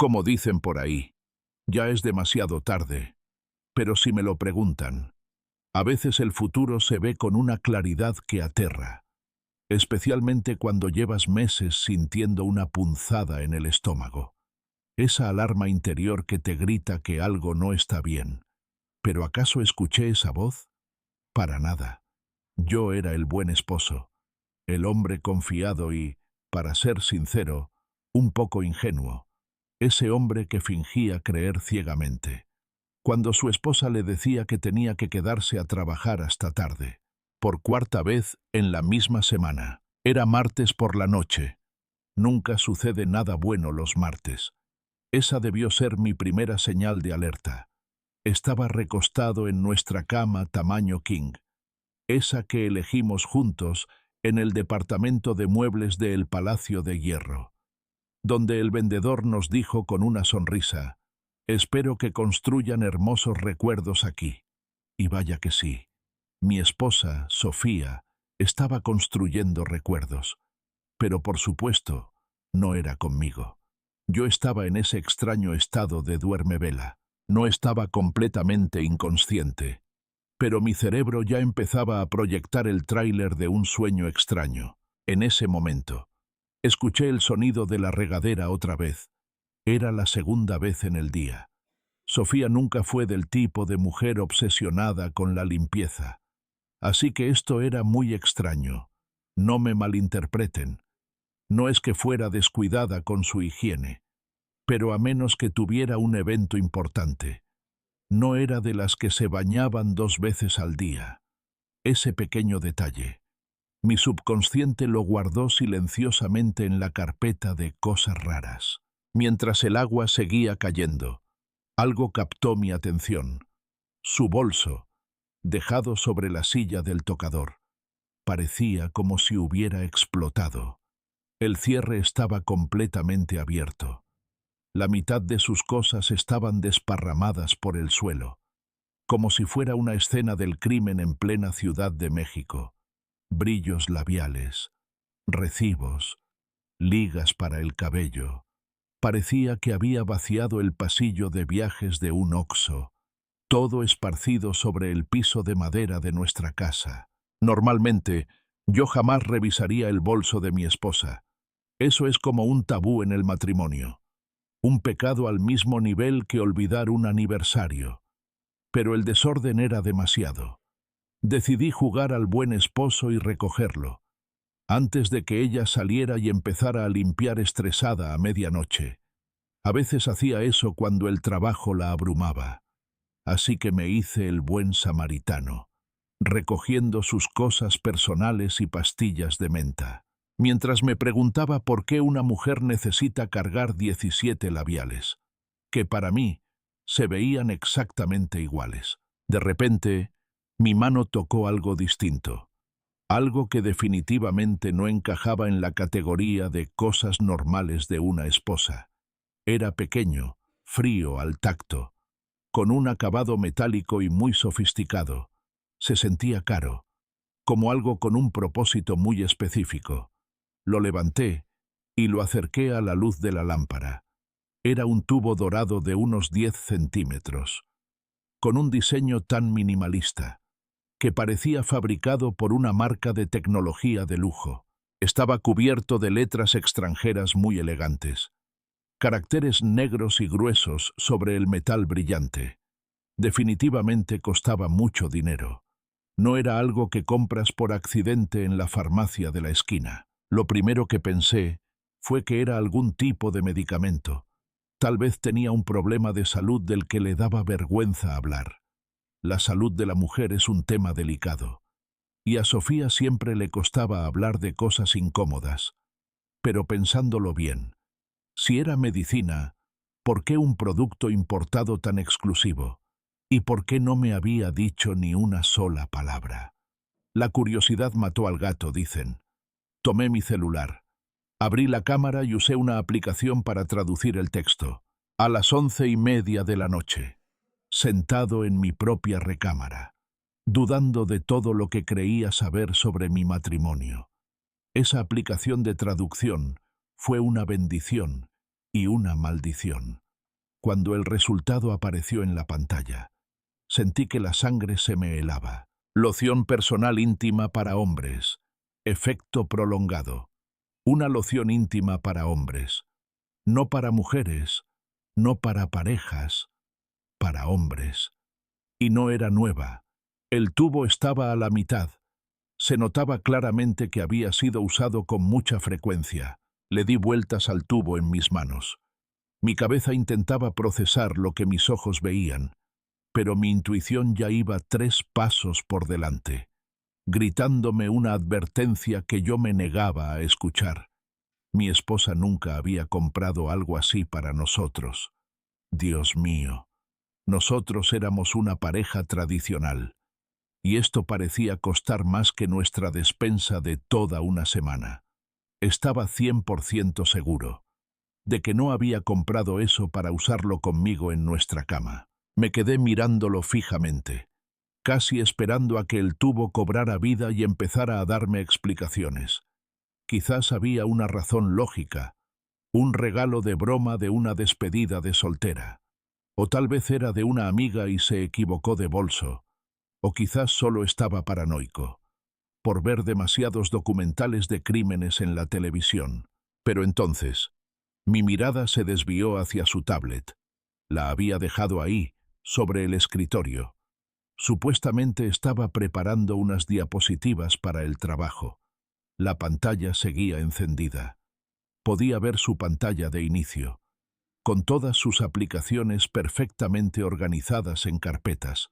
Como dicen por ahí, ya es demasiado tarde, pero si me lo preguntan, a veces el futuro se ve con una claridad que aterra, especialmente cuando llevas meses sintiendo una punzada en el estómago, esa alarma interior que te grita que algo no está bien. ¿Pero acaso escuché esa voz? Para nada. Yo era el buen esposo, el hombre confiado y, para ser sincero, un poco ingenuo, ese hombre que fingía creer ciegamente. Cuando su esposa le decía que tenía que quedarse a trabajar hasta tarde, por cuarta vez en la misma semana. Era martes por la noche. Nunca sucede nada bueno los martes. Esa debió ser mi primera señal de alerta. Estaba recostado en nuestra cama tamaño king, esa que elegimos juntos en el departamento de muebles del Palacio de Hierro, donde el vendedor nos dijo con una sonrisa: «Espero que construyan hermosos recuerdos aquí». Y vaya que sí. Mi esposa, Sofía, estaba construyendo recuerdos. Pero por supuesto, no era conmigo. Yo estaba en ese extraño estado de duerme-vela. No estaba completamente inconsciente, pero mi cerebro ya empezaba a proyectar el tráiler de un sueño extraño. En ese momento, escuché el sonido de la regadera otra vez. Era la segunda vez en el día. Sofía nunca fue del tipo de mujer obsesionada con la limpieza. Así que esto era muy extraño. No me malinterpreten. No es que fuera descuidada con su higiene, pero a menos que tuviera un evento importante. No era de las que se bañaban 2 veces al día. Ese pequeño detalle, mi subconsciente lo guardó silenciosamente en la carpeta de cosas raras. Mientras el agua seguía cayendo, algo captó mi atención. Su bolso, dejado sobre la silla del tocador, parecía como si hubiera explotado. El cierre estaba completamente abierto. La mitad de sus cosas estaban desparramadas por el suelo, como si fuera una escena del crimen en plena Ciudad de México. Brillos labiales, recibos, ligas para el cabello. Parecía que había vaciado el pasillo de viajes de un Oxxo, todo esparcido sobre el piso de madera de nuestra casa. Normalmente, yo jamás revisaría el bolso de mi esposa. Eso es como un tabú en el matrimonio. Un pecado al mismo nivel que olvidar un aniversario. Pero el desorden era demasiado. Decidí jugar al buen esposo y recogerlo, antes de que ella saliera y empezara a limpiar estresada a medianoche. A veces hacía eso cuando el trabajo la abrumaba. Así que me hice el buen samaritano, recogiendo sus cosas personales y pastillas de menta, mientras me preguntaba por qué una mujer necesita cargar 17 labiales, que para mí se veían exactamente iguales. De repente, mi mano tocó algo distinto, algo que definitivamente no encajaba en la categoría de cosas normales de una esposa. Era pequeño, frío al tacto, con un acabado metálico y muy sofisticado. Se sentía caro, como algo con un propósito muy específico. Lo levanté y lo acerqué a la luz de la lámpara. Era un tubo dorado de unos 10 centímetros, con un diseño tan minimalista, que parecía fabricado por una marca de tecnología de lujo. Estaba cubierto de letras extranjeras muy elegantes, caracteres negros y gruesos sobre el metal brillante. Definitivamente costaba mucho dinero. No era algo que compras por accidente en la farmacia de la esquina. Lo primero que pensé fue que era algún tipo de medicamento. Tal vez tenía un problema de salud del que le daba vergüenza hablar. La salud de la mujer es un tema delicado, y a Sofía siempre le costaba hablar de cosas incómodas. Pero pensándolo bien, si era medicina, ¿por qué un producto importado tan exclusivo? ¿Y por qué no me había dicho ni una sola palabra? La curiosidad mató al gato, dicen. Tomé mi celular, abrí la cámara y usé una aplicación para traducir el texto. A las 11:30 de la noche, sentado en mi propia recámara, dudando de todo lo que creía saber sobre mi matrimonio. Esa aplicación de traducción fue una bendición y una maldición. Cuando el resultado apareció en la pantalla, sentí que la sangre se me helaba. Loción personal íntima para hombres. Efecto prolongado. Una loción íntima para hombres. No para mujeres, no para parejas, para hombres. Y no era nueva. El tubo estaba a la mitad. Se notaba claramente que había sido usado con mucha frecuencia. Le di vueltas al tubo en mis manos. Mi cabeza intentaba procesar lo que mis ojos veían, pero mi intuición ya iba 3 pasos por delante, gritándome una advertencia que yo me negaba a escuchar. Mi esposa nunca había comprado algo así para nosotros. Dios mío, nosotros éramos una pareja tradicional, y esto parecía costar más que nuestra despensa de toda una semana. Estaba 100% seguro de que no había comprado eso para usarlo conmigo en nuestra cama. Me quedé mirándolo fijamente, casi esperando a que el tubo cobrara vida y empezara a darme explicaciones. Quizás había una razón lógica, un regalo de broma de una despedida de soltera, o tal vez era de una amiga y se equivocó de bolso, o quizás solo estaba paranoico, por ver demasiados documentales de crímenes en la televisión. Pero entonces, mi mirada se desvió hacia su tablet. La había dejado ahí, sobre el escritorio. Supuestamente estaba preparando unas diapositivas para el trabajo. La pantalla seguía encendida. Podía ver su pantalla de inicio, con todas sus aplicaciones perfectamente organizadas en carpetas,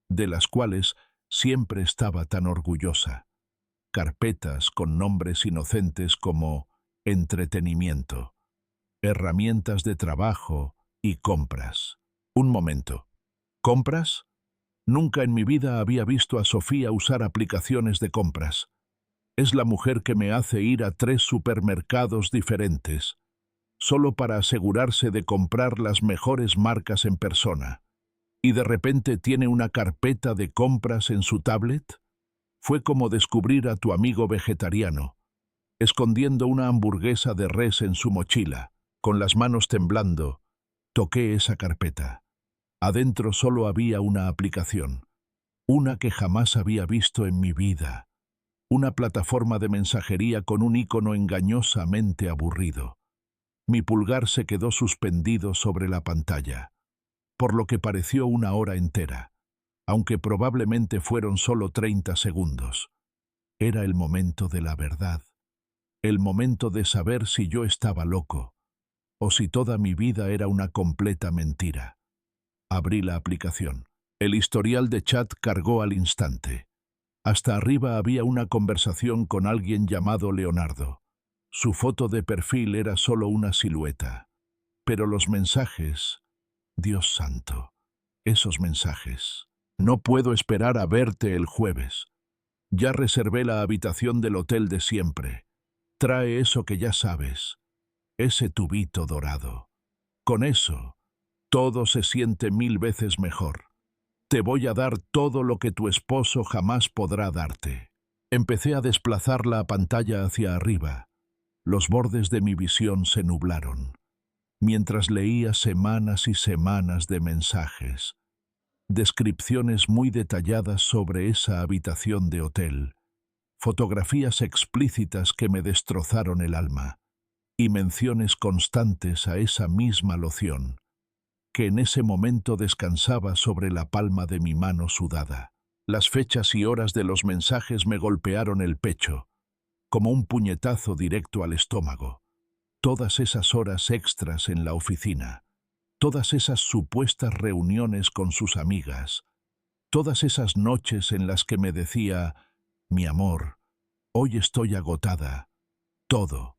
de las cuales siempre estaba tan orgullosa. Carpetas con nombres inocentes como entretenimiento, herramientas de trabajo y compras. Un momento. ¿Compras? Nunca en mi vida había visto a Sofía usar aplicaciones de compras. Es la mujer que me hace ir a 3 supermercados diferentes, solo para asegurarse de comprar las mejores marcas en persona. ¿Y de repente tiene una carpeta de compras en su tablet? Fue como descubrir a tu amigo vegetariano, escondiendo una hamburguesa de res en su mochila. Con las manos temblando, toqué esa carpeta. Adentro solo había una aplicación, una que jamás había visto en mi vida, una plataforma de mensajería con un icono engañosamente aburrido. Mi pulgar se quedó suspendido sobre la pantalla, por lo que pareció una hora entera, aunque probablemente fueron solo 30 segundos. Era el momento de la verdad, el momento de saber si yo estaba loco, o si toda mi vida era una completa mentira. Abrí la aplicación. El historial de chat cargó al instante. Hasta arriba había una conversación con alguien llamado Leonardo. Su foto de perfil era solo una silueta. Pero los mensajes... Dios santo, esos mensajes. No puedo esperar a verte el jueves. Ya reservé la habitación del hotel de siempre. Trae eso que ya sabes. Ese tubito dorado. Con eso, todo se siente 1000 veces mejor. Te voy a dar todo lo que tu esposo jamás podrá darte. Empecé a desplazar la pantalla hacia arriba. Los bordes de mi visión se nublaron, mientras leía semanas y semanas de mensajes, descripciones muy detalladas sobre esa habitación de hotel, fotografías explícitas que me destrozaron el alma, y menciones constantes a esa misma loción, que en ese momento descansaba sobre la palma de mi mano sudada. Las fechas y horas de los mensajes me golpearon el pecho, como un puñetazo directo al estómago. Todas esas horas extras en la oficina, todas esas supuestas reuniones con sus amigas, todas esas noches en las que me decía, mi amor, hoy estoy agotada. Todo,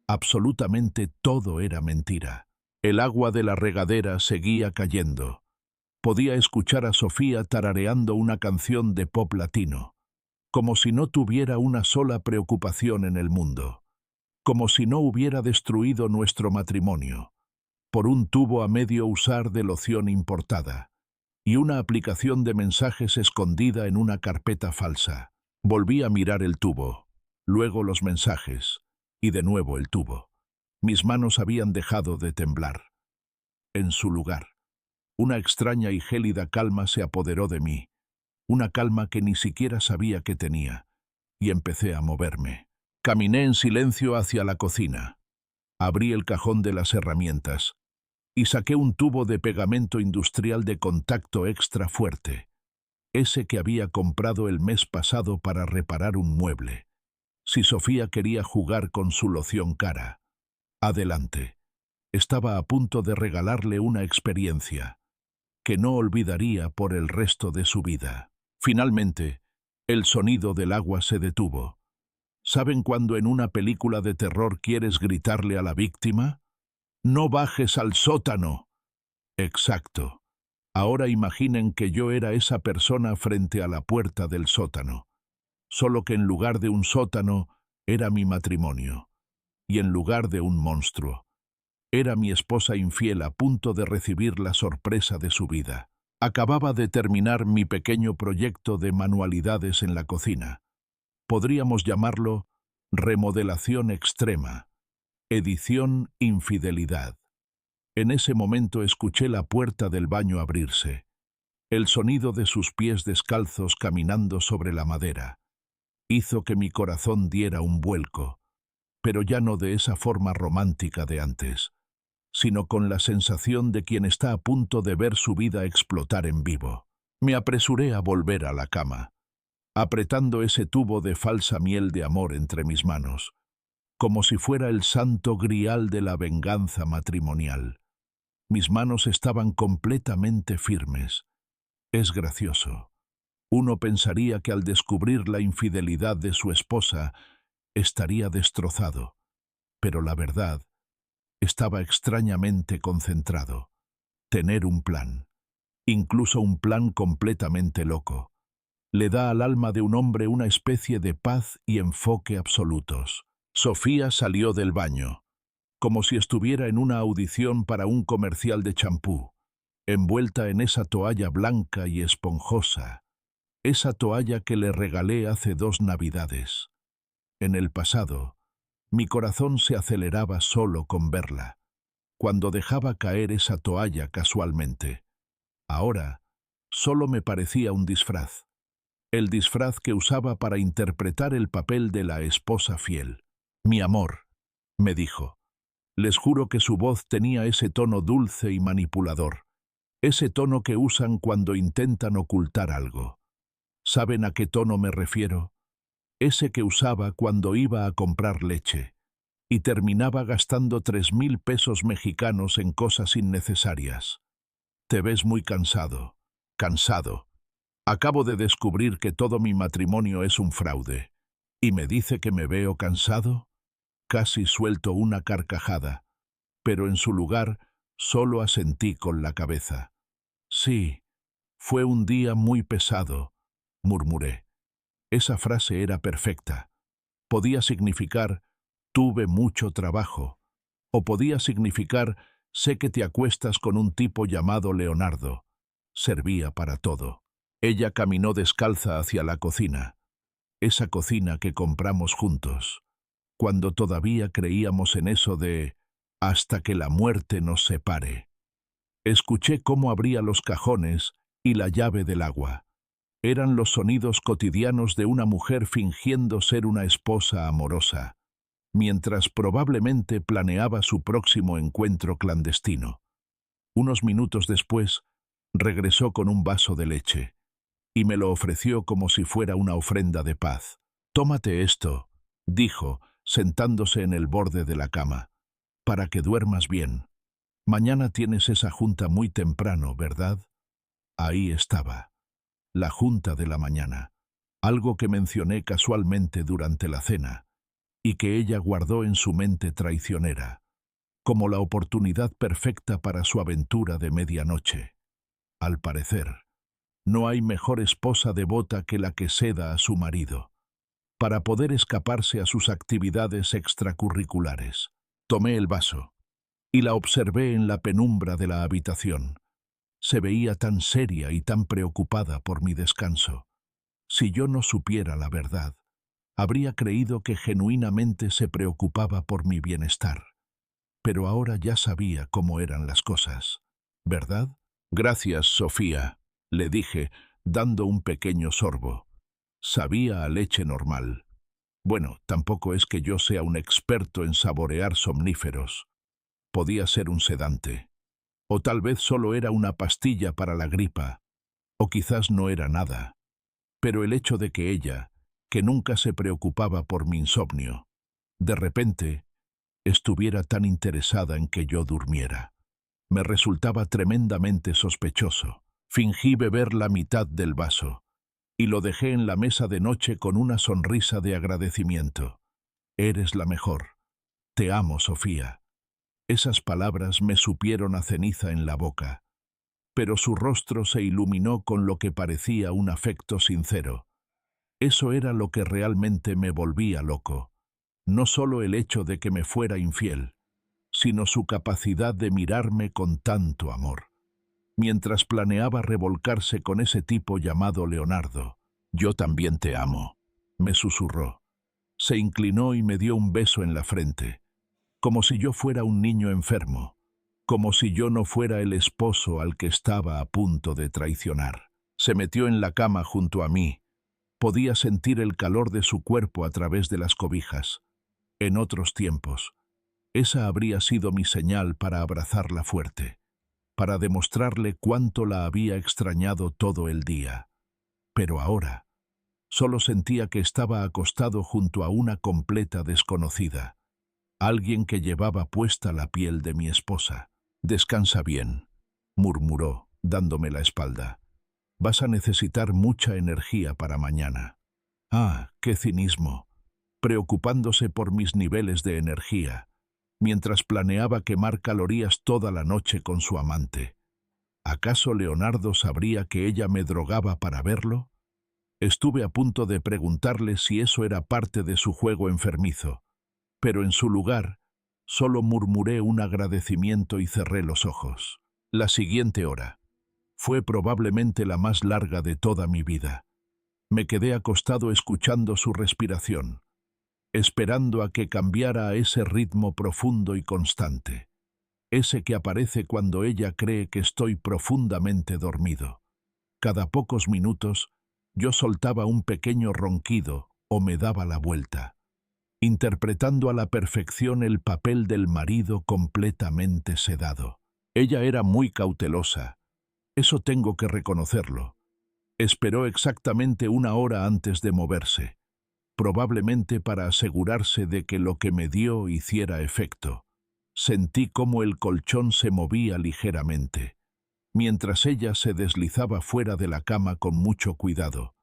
absolutamente todo era mentira. El agua de la regadera seguía cayendo. Podía escuchar a Sofía tarareando una canción de pop latino, como si no tuviera una sola preocupación en el mundo, como si no hubiera destruido nuestro matrimonio, por un tubo a medio usar de loción importada, y una aplicación de mensajes escondida en una carpeta falsa. Volví a mirar el tubo, luego los mensajes, y de nuevo el tubo. Mis manos habían dejado de temblar. En su lugar, una extraña y gélida calma se apoderó de mí, una calma que ni siquiera sabía que tenía, y empecé a moverme. Caminé en silencio hacia la cocina. Abrí el cajón de las herramientas y saqué un tubo de pegamento industrial de contacto extra fuerte, ese que había comprado el mes pasado para reparar un mueble. Si Sofía quería jugar con su loción cara, adelante. Estaba a punto de regalarle una experiencia que no olvidaría por el resto de su vida. Finalmente, el sonido del agua se detuvo. ¿Saben cuando en una película de terror quieres gritarle a la víctima? ¡No bajes al sótano! Exacto. Ahora imaginen que yo era esa persona frente a la puerta del sótano. Solo que en lugar de un sótano, era mi matrimonio. Y en lugar de un monstruo, era mi esposa infiel a punto de recibir la sorpresa de su vida. Acababa de terminar mi pequeño proyecto de manualidades en la cocina. Podríamos llamarlo remodelación extrema, edición infidelidad. En ese momento escuché la puerta del baño abrirse, el sonido de sus pies descalzos caminando sobre la madera. Hizo que mi corazón diera un vuelco, pero ya no de esa forma romántica de antes, sino con la sensación de quien está a punto de ver su vida explotar en vivo. Me apresuré a volver a la cama, apretando ese tubo de falsa miel de amor entre mis manos, como si fuera el santo grial de la venganza matrimonial. Mis manos estaban completamente firmes. Es gracioso. Uno pensaría que al descubrir la infidelidad de su esposa estaría destrozado, pero la verdad, estaba extrañamente concentrado. Tener un plan, incluso un plan completamente loco, le da al alma de un hombre una especie de paz y enfoque absolutos. Sofía salió del baño, como si estuviera en una audición para un comercial de champú, envuelta en esa toalla blanca y esponjosa, esa toalla que le regalé hace 2 Navidades. En el pasado, mi corazón se aceleraba solo con verla, cuando dejaba caer esa toalla casualmente. Ahora, solo me parecía un disfraz, el disfraz que usaba para interpretar el papel de la esposa fiel. Mi amor, me dijo. Les juro que su voz tenía ese tono dulce y manipulador, ese tono que usan cuando intentan ocultar algo. ¿Saben a qué tono me refiero? Ese que usaba cuando iba a comprar leche y terminaba gastando 3,000 pesos mexicanos en cosas innecesarias. Te ves muy cansado. Cansado. Acabo de descubrir que todo mi matrimonio es un fraude. ¿Y me dice que me veo cansado? Casi suelto una carcajada, pero en su lugar solo asentí con la cabeza. Sí, fue un día muy pesado, murmuré. Esa frase era perfecta. Podía significar tuve mucho trabajo, o podía significar sé que te acuestas con un tipo llamado Leonardo. Servía para todo. Ella caminó descalza hacia la cocina, esa cocina que compramos juntos, cuando todavía creíamos en eso de hasta que la muerte nos separe. Escuché cómo abría los cajones y la llave del agua. Eran los sonidos cotidianos de una mujer fingiendo ser una esposa amorosa, mientras probablemente planeaba su próximo encuentro clandestino. Unos minutos después, regresó con un vaso de leche, y me lo ofreció como si fuera una ofrenda de paz. «Tómate esto», dijo, sentándose en el borde de la cama, «para que duermas bien. Mañana tienes esa junta muy temprano, ¿verdad?» Ahí estaba, la junta de la mañana, algo que mencioné casualmente durante la cena, y que ella guardó en su mente traicionera, como la oportunidad perfecta para su aventura de medianoche. Al parecer, no hay mejor esposa devota que la que ceda a su marido, para poder escaparse a sus actividades extracurriculares. Tomé el vaso y la observé en la penumbra de la habitación. Se veía tan seria y tan preocupada por mi descanso. Si yo no supiera la verdad, habría creído que genuinamente se preocupaba por mi bienestar. pero ahora ya sabía cómo eran las cosas. ¿Verdad? Gracias, Sofía, le dije, dando un pequeño sorbo. Sabía a leche normal. Bueno, tampoco es que yo sea un experto en saborear somníferos. Podía ser un sedante. O tal vez solo era una pastilla para la gripa. O quizás no era nada. Pero el hecho de que ella, que nunca se preocupaba por mi insomnio, de repente estuviera tan interesada en que yo durmiera, me resultaba tremendamente sospechoso. Fingí beber la mitad del vaso y lo dejé en la mesa de noche con una sonrisa de agradecimiento. Eres la mejor. Te amo, Sofía. Esas palabras me supieron a ceniza en la boca, pero su rostro se iluminó con lo que parecía un afecto sincero. Eso era lo que realmente me volvía loco. No solo el hecho de que me fuera infiel, sino su capacidad de mirarme con tanto amor. Mientras planeaba revolcarse con ese tipo llamado Leonardo. Yo también te amo, me susurró. Se inclinó y me dio un beso en la frente, como si yo fuera un niño enfermo, como si yo no fuera el esposo al que estaba a punto de traicionar. Se metió en la cama junto a mí. Podía sentir el calor de su cuerpo a través de las cobijas. En otros tiempos, esa habría sido mi señal para abrazarla fuerte, para demostrarle cuánto la había extrañado todo el día. Pero ahora, solo sentía que estaba acostado junto a una completa desconocida, alguien que llevaba puesta la piel de mi esposa. Descansa bien, murmuró, dándome la espalda. Vas a necesitar mucha energía para mañana. Ah, qué cinismo, preocupándose por mis niveles de energía, mientras planeaba quemar calorías toda la noche con su amante. ¿Acaso Leonardo sabría que ella me drogaba para verlo? Estuve a punto de preguntarle si eso era parte de su juego enfermizo, pero en su lugar solo murmuré un agradecimiento y cerré los ojos. La siguiente hora fue probablemente la más larga de toda mi vida. Me quedé acostado escuchando su respiración, esperando a que cambiara a ese ritmo profundo y constante, ese que aparece cuando ella cree que estoy profundamente dormido. Cada pocos minutos, yo soltaba un pequeño ronquido o me daba la vuelta, interpretando a la perfección el papel del marido completamente sedado. Ella era muy cautelosa, eso tengo que reconocerlo. Esperó exactamente una hora antes de moverse, probablemente para asegurarse de que lo que me dio hiciera efecto. Sentí cómo el colchón se movía ligeramente, mientras ella se deslizaba fuera de la cama con mucho cuidado.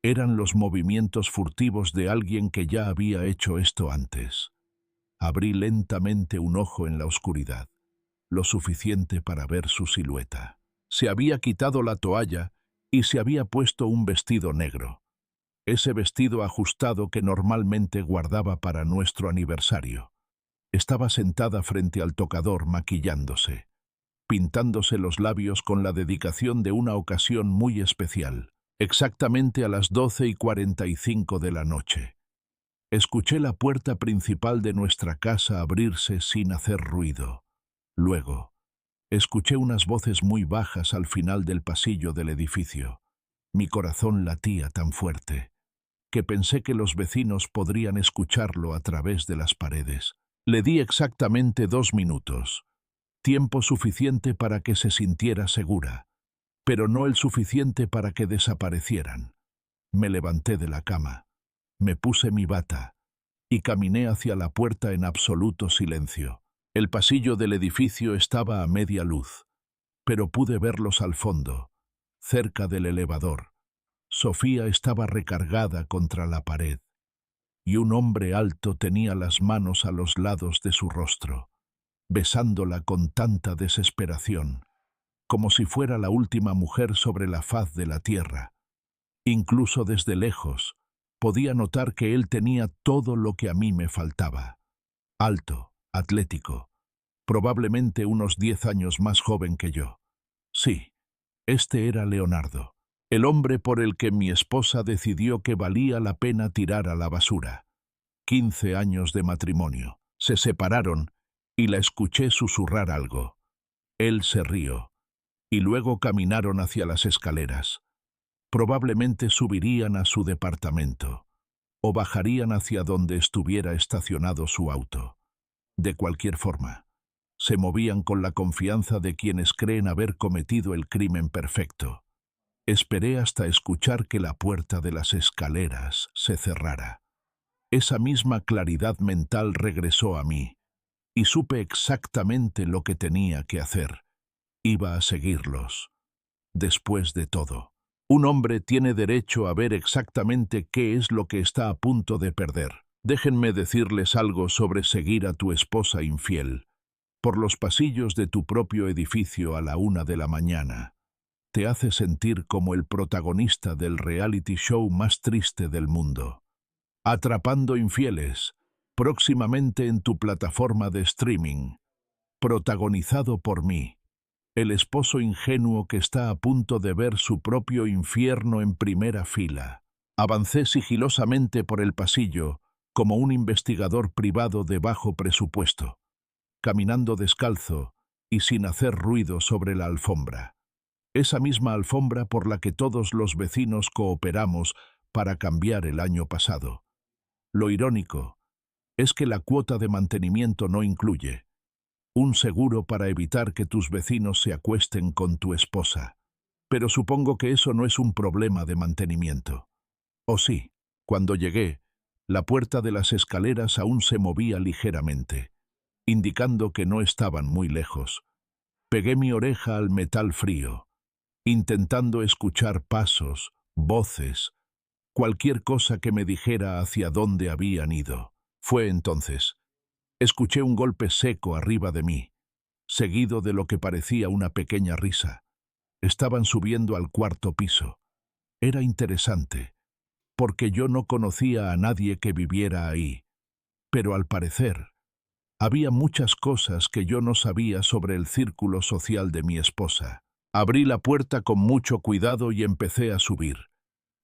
Eran los movimientos furtivos de alguien que ya había hecho esto antes. Abrí lentamente un ojo en la oscuridad, lo suficiente para ver su silueta. Se había quitado la toalla y se había puesto un vestido negro, ese vestido ajustado que normalmente guardaba para nuestro aniversario. Estaba sentada frente al tocador maquillándose, pintándose los labios con la dedicación de una ocasión muy especial, exactamente a las 12:45 de la noche. Escuché la puerta principal de nuestra casa abrirse sin hacer ruido. Luego, escuché unas voces muy bajas al final del pasillo del edificio. Mi corazón latía tan fuerte que pensé que los vecinos podrían escucharlo a través de las paredes. Le di exactamente 2 minutos, tiempo suficiente para que se sintiera segura, pero no el suficiente para que desaparecieran. Me levanté de la cama, me puse mi bata y caminé hacia la puerta en absoluto silencio. El pasillo del edificio estaba a media luz, pero pude verlos al fondo, cerca del elevador. Sofía estaba recargada contra la pared, y un hombre alto tenía las manos a los lados de su rostro, besándola con tanta desesperación, como si fuera la última mujer sobre la faz de la tierra. Incluso desde lejos, podía notar que él tenía todo lo que a mí me faltaba. Alto, atlético, probablemente unos 10 años más joven que yo. Sí, este era Leonardo, el hombre por el que mi esposa decidió que valía la pena tirar a la basura. 15 años de matrimonio. Se separaron y la escuché susurrar algo. Él se rió, y luego caminaron hacia las escaleras. Probablemente subirían a su departamento, o bajarían hacia donde estuviera estacionado su auto. De cualquier forma, se movían con la confianza de quienes creen haber cometido el crimen perfecto. Esperé hasta escuchar que la puerta de las escaleras se cerrara. Esa misma claridad mental regresó a mí, y supe exactamente lo que tenía que hacer. Iba a seguirlos. Después de todo, un hombre tiene derecho a ver exactamente qué es lo que está a punto de perder. Déjenme decirles algo sobre seguir a tu esposa infiel por los pasillos de tu propio edificio a la 1 de la mañana. Te hace sentir como el protagonista del reality show más triste del mundo. Atrapando infieles, próximamente en tu plataforma de streaming, protagonizado por mí, el esposo ingenuo que está a punto de ver su propio infierno en primera fila. Avancé sigilosamente por el pasillo, como un investigador privado de bajo presupuesto, caminando descalzo y sin hacer ruido sobre la alfombra. Esa misma alfombra por la que todos los vecinos cooperamos para cambiar el año pasado. Lo irónico es que la cuota de mantenimiento no incluye un seguro para evitar que tus vecinos se acuesten con tu esposa. Pero supongo que eso no es un problema de mantenimiento. ¿O sí? Cuando llegué, la puerta de las escaleras aún se movía ligeramente, indicando que no estaban muy lejos. Pegué mi oreja al metal frío, intentando escuchar pasos, voces, cualquier cosa que me dijera hacia dónde habían ido. Fue entonces. Escuché un golpe seco arriba de mí, seguido de lo que parecía una pequeña risa. Estaban subiendo al 4.º piso. Era interesante, porque yo no conocía a nadie que viviera ahí. Pero al parecer, había muchas cosas que yo no sabía sobre el círculo social de mi esposa. Abrí la puerta con mucho cuidado y empecé a subir,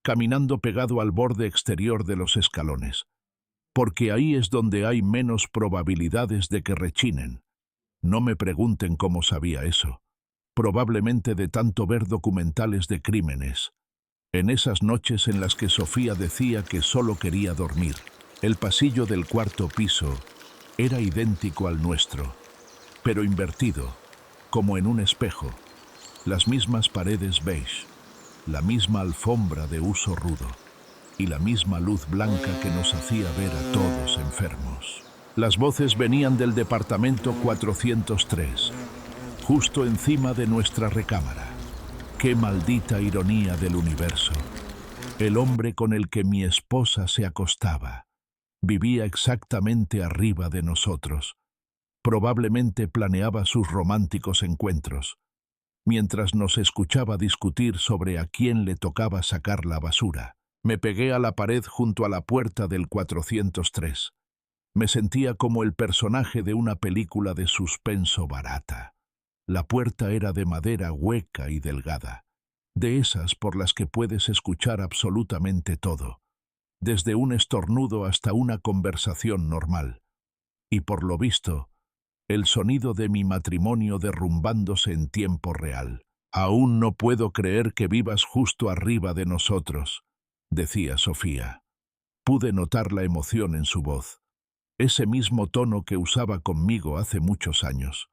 caminando pegado al borde exterior de los escalones, porque ahí es donde hay menos probabilidades de que rechinen. No me pregunten cómo sabía eso. Probablemente de tanto ver documentales de crímenes. En esas noches en las que Sofía decía que solo quería dormir, el pasillo del 4.º piso era idéntico al nuestro, pero invertido, como en un espejo. Las mismas paredes beige, la misma alfombra de uso rudo y la misma luz blanca que nos hacía ver a todos enfermos. Las voces venían del departamento 403, justo encima de nuestra recámara. ¡Qué maldita ironía del universo! El hombre con el que mi esposa se acostaba vivía exactamente arriba de nosotros. Probablemente planeaba sus románticos encuentros, mientras nos escuchaba discutir sobre a quién le tocaba sacar la basura. Me pegué a la pared junto a la puerta del 403. Me sentía como el personaje de una película de suspenso barata. La puerta era de madera hueca y delgada, de esas por las que puedes escuchar absolutamente todo, desde un estornudo hasta una conversación normal. Y por lo visto, el sonido de mi matrimonio derrumbándose en tiempo real. «Aún no puedo creer que vivas justo arriba de nosotros», decía Sofía. Pude notar la emoción en su voz, ese mismo tono que usaba conmigo hace muchos años,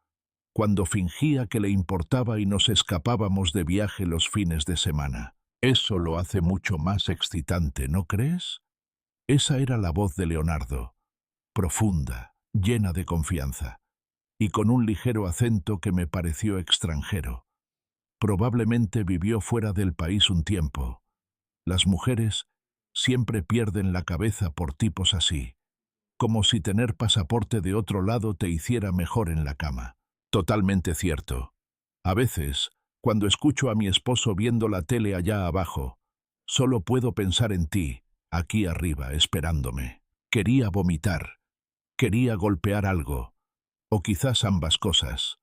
cuando fingía que le importaba y nos escapábamos de viaje los fines de semana. Eso lo hace mucho más excitante, ¿no crees? Esa era la voz de Leonardo, profunda, llena de confianza, y con un ligero acento que me pareció extranjero. Probablemente vivió fuera del país un tiempo. Las mujeres siempre pierden la cabeza por tipos así, como si tener pasaporte de otro lado te hiciera mejor en la cama. Totalmente cierto. A veces, cuando escucho a mi esposo viendo la tele allá abajo, solo puedo pensar en ti, aquí arriba, esperándome. Quería vomitar, quería golpear algo, o quizás ambas cosas,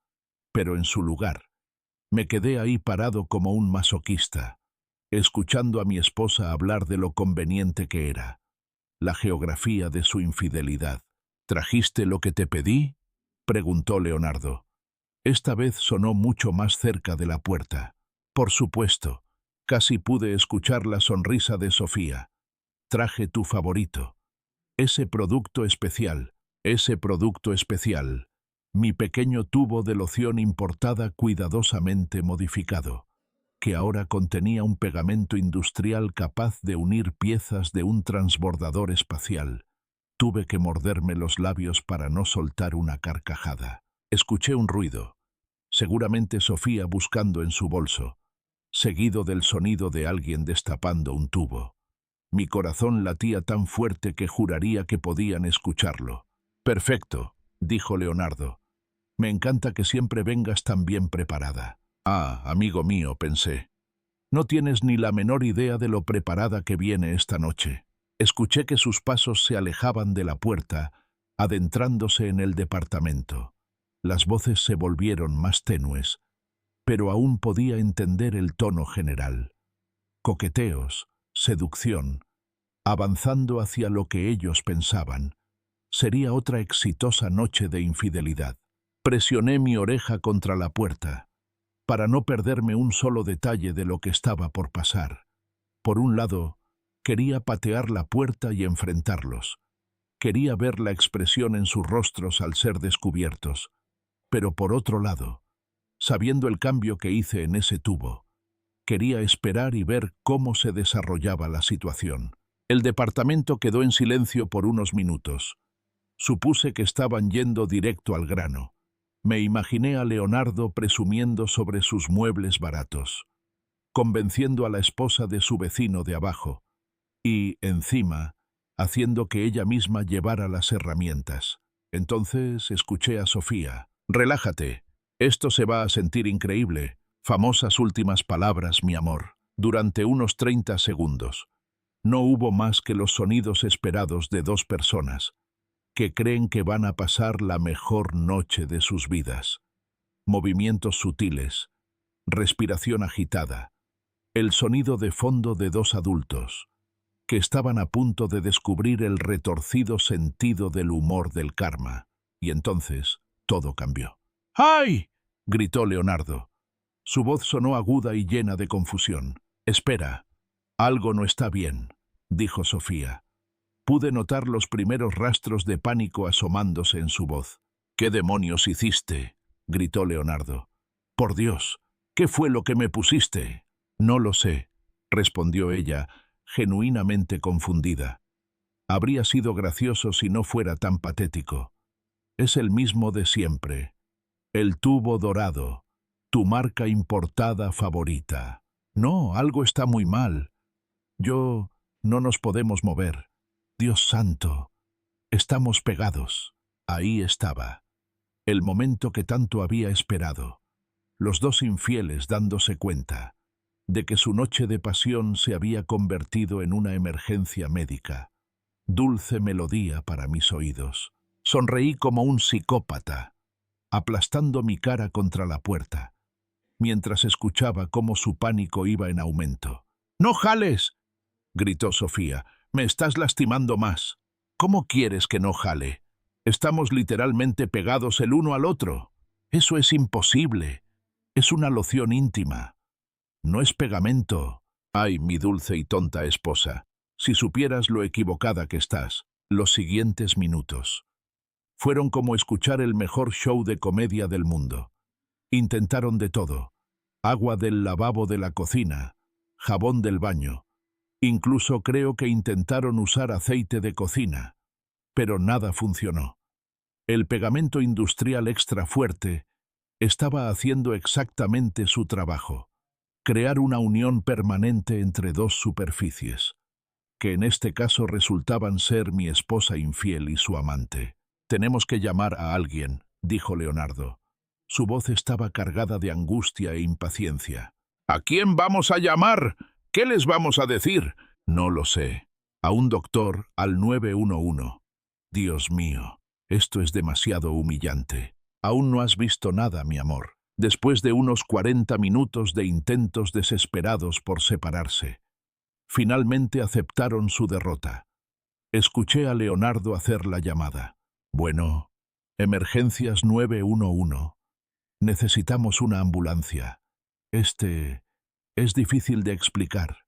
pero en su lugar, me quedé ahí parado como un masoquista, escuchando a mi esposa hablar de lo conveniente que era, la geografía de su infidelidad. «¿Trajiste lo que te pedí?», preguntó Leonardo. Esta vez sonó mucho más cerca de la puerta. Por supuesto, casi pude escuchar la sonrisa de Sofía. Traje tu favorito. Ese producto especial, mi pequeño tubo de loción importada cuidadosamente modificado, que ahora contenía un pegamento industrial capaz de unir piezas de un transbordador espacial. Tuve que morderme los labios para no soltar una carcajada. Escuché un ruido, seguramente Sofía buscando en su bolso, seguido del sonido de alguien destapando un tubo. Mi corazón latía tan fuerte que juraría que podían escucharlo. «Perfecto», dijo Leonardo. «Me encanta que siempre vengas tan bien preparada». «Ah, amigo mío», pensé. «No tienes ni la menor idea de lo preparada que viene esta noche». Escuché que sus pasos se alejaban de la puerta, adentrándose en el departamento. Las voces se volvieron más tenues, pero aún podía entender el tono general. Coqueteos, seducción, avanzando hacia lo que ellos pensaban. Sería otra exitosa noche de infidelidad. Presioné mi oreja contra la puerta, para no perderme un solo detalle de lo que estaba por pasar. Por un lado, quería patear la puerta y enfrentarlos. Quería ver la expresión en sus rostros al ser descubiertos. Pero por otro lado, sabiendo el cambio que hice en ese tubo, quería esperar y ver cómo se desarrollaba la situación. El departamento quedó en silencio por unos minutos. Supuse que estaban yendo directo al grano. Me imaginé a Leonardo presumiendo sobre sus muebles baratos, convenciendo a la esposa de su vecino de abajo y, encima, haciendo que ella misma llevara las herramientas. Entonces escuché a Sofía. «Relájate. Esto se va a sentir increíble». Famosas últimas palabras, mi amor. Durante unos 30 segundos. No hubo más que los sonidos esperados de dos personas que creen que van a pasar la mejor noche de sus vidas. Movimientos sutiles, respiración agitada, el sonido de fondo de dos adultos que estaban a punto de descubrir el retorcido sentido del humor del karma. Y entonces todo cambió. «¡Ay!», gritó Leonardo. Su voz sonó aguda y llena de confusión. «Espera, algo no está bien», dijo Sofía. Pude notar los primeros rastros de pánico asomándose en su voz. «¿Qué demonios hiciste?», gritó Leonardo. «Por Dios, ¿qué fue lo que me pusiste?». «No lo sé», respondió ella, genuinamente confundida. Habría sido gracioso si no fuera tan patético. «Es el mismo de siempre. El tubo dorado. Tu marca importada favorita». «No, algo está muy mal. No nos podemos mover. Dios santo. Estamos pegados». Ahí estaba. El momento que tanto había esperado. Los dos infieles dándose cuenta de que su noche de pasión se había convertido en una emergencia médica. Dulce melodía para mis oídos. Sonreí como un psicópata, aplastando mi cara contra la puerta, mientras escuchaba cómo su pánico iba en aumento. «¡No jales!», gritó Sofía. «Me estás lastimando más». «¿Cómo quieres que no jale? Estamos literalmente pegados el uno al otro». «Eso es imposible. Es una loción íntima. No es pegamento». «Ay, mi dulce y tonta esposa, si supieras lo equivocada que estás». Los siguientes minutos fueron como escuchar el mejor show de comedia del mundo. Intentaron de todo: agua del lavabo de la cocina, jabón del baño. Incluso creo que intentaron usar aceite de cocina, pero nada funcionó. El pegamento industrial extra fuerte estaba haciendo exactamente su trabajo: crear una unión permanente entre dos superficies, que en este caso resultaban ser mi esposa infiel y su amante. «Tenemos que llamar a alguien», dijo Leonardo. Su voz estaba cargada de angustia e impaciencia. «¿A quién vamos a llamar? ¿Qué les vamos a decir?». «No lo sé. A un doctor, al 911. Dios mío, esto es demasiado humillante. Aún no has visto nada, mi amor». Después de unos 40 minutos de intentos desesperados por separarse, finalmente aceptaron su derrota. Escuché a Leonardo hacer la llamada. «Bueno», Emergencias 911. Necesitamos una ambulancia. Es difícil de explicar.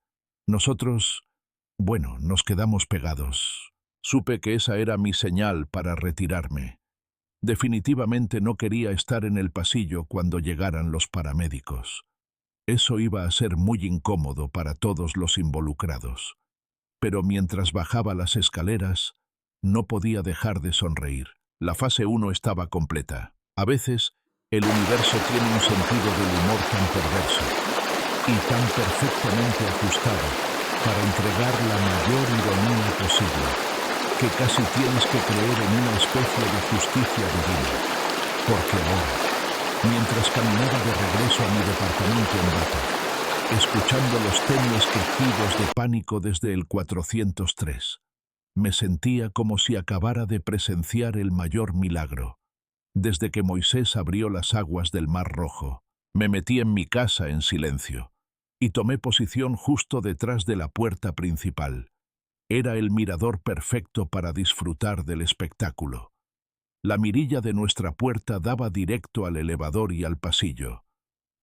Nosotros, bueno, nos quedamos pegados. Supe que esa era mi señal para retirarme. Definitivamente no quería estar en el pasillo cuando llegaran los paramédicos. Eso iba a ser muy incómodo para todos los involucrados. Pero mientras bajaba las escaleras, no podía dejar de sonreír. La fase 1 estaba completa. A veces, el universo tiene un sentido del humor tan perverso y tan perfectamente ajustado para entregar la mayor ironía posible, que casi tienes que creer en una especie de justicia divina. Porque ahora, mientras caminaba de regreso a mi departamento en Bata, escuchando los tenues quejidos de pánico desde el 403, me sentía como si acabara de presenciar el mayor milagro. Desde que Moisés abrió las aguas del Mar Rojo, me metí en mi casa en silencio y tomé posición justo detrás de la puerta principal. Era el mirador perfecto para disfrutar del espectáculo. La mirilla de nuestra puerta daba directo al elevador y al pasillo,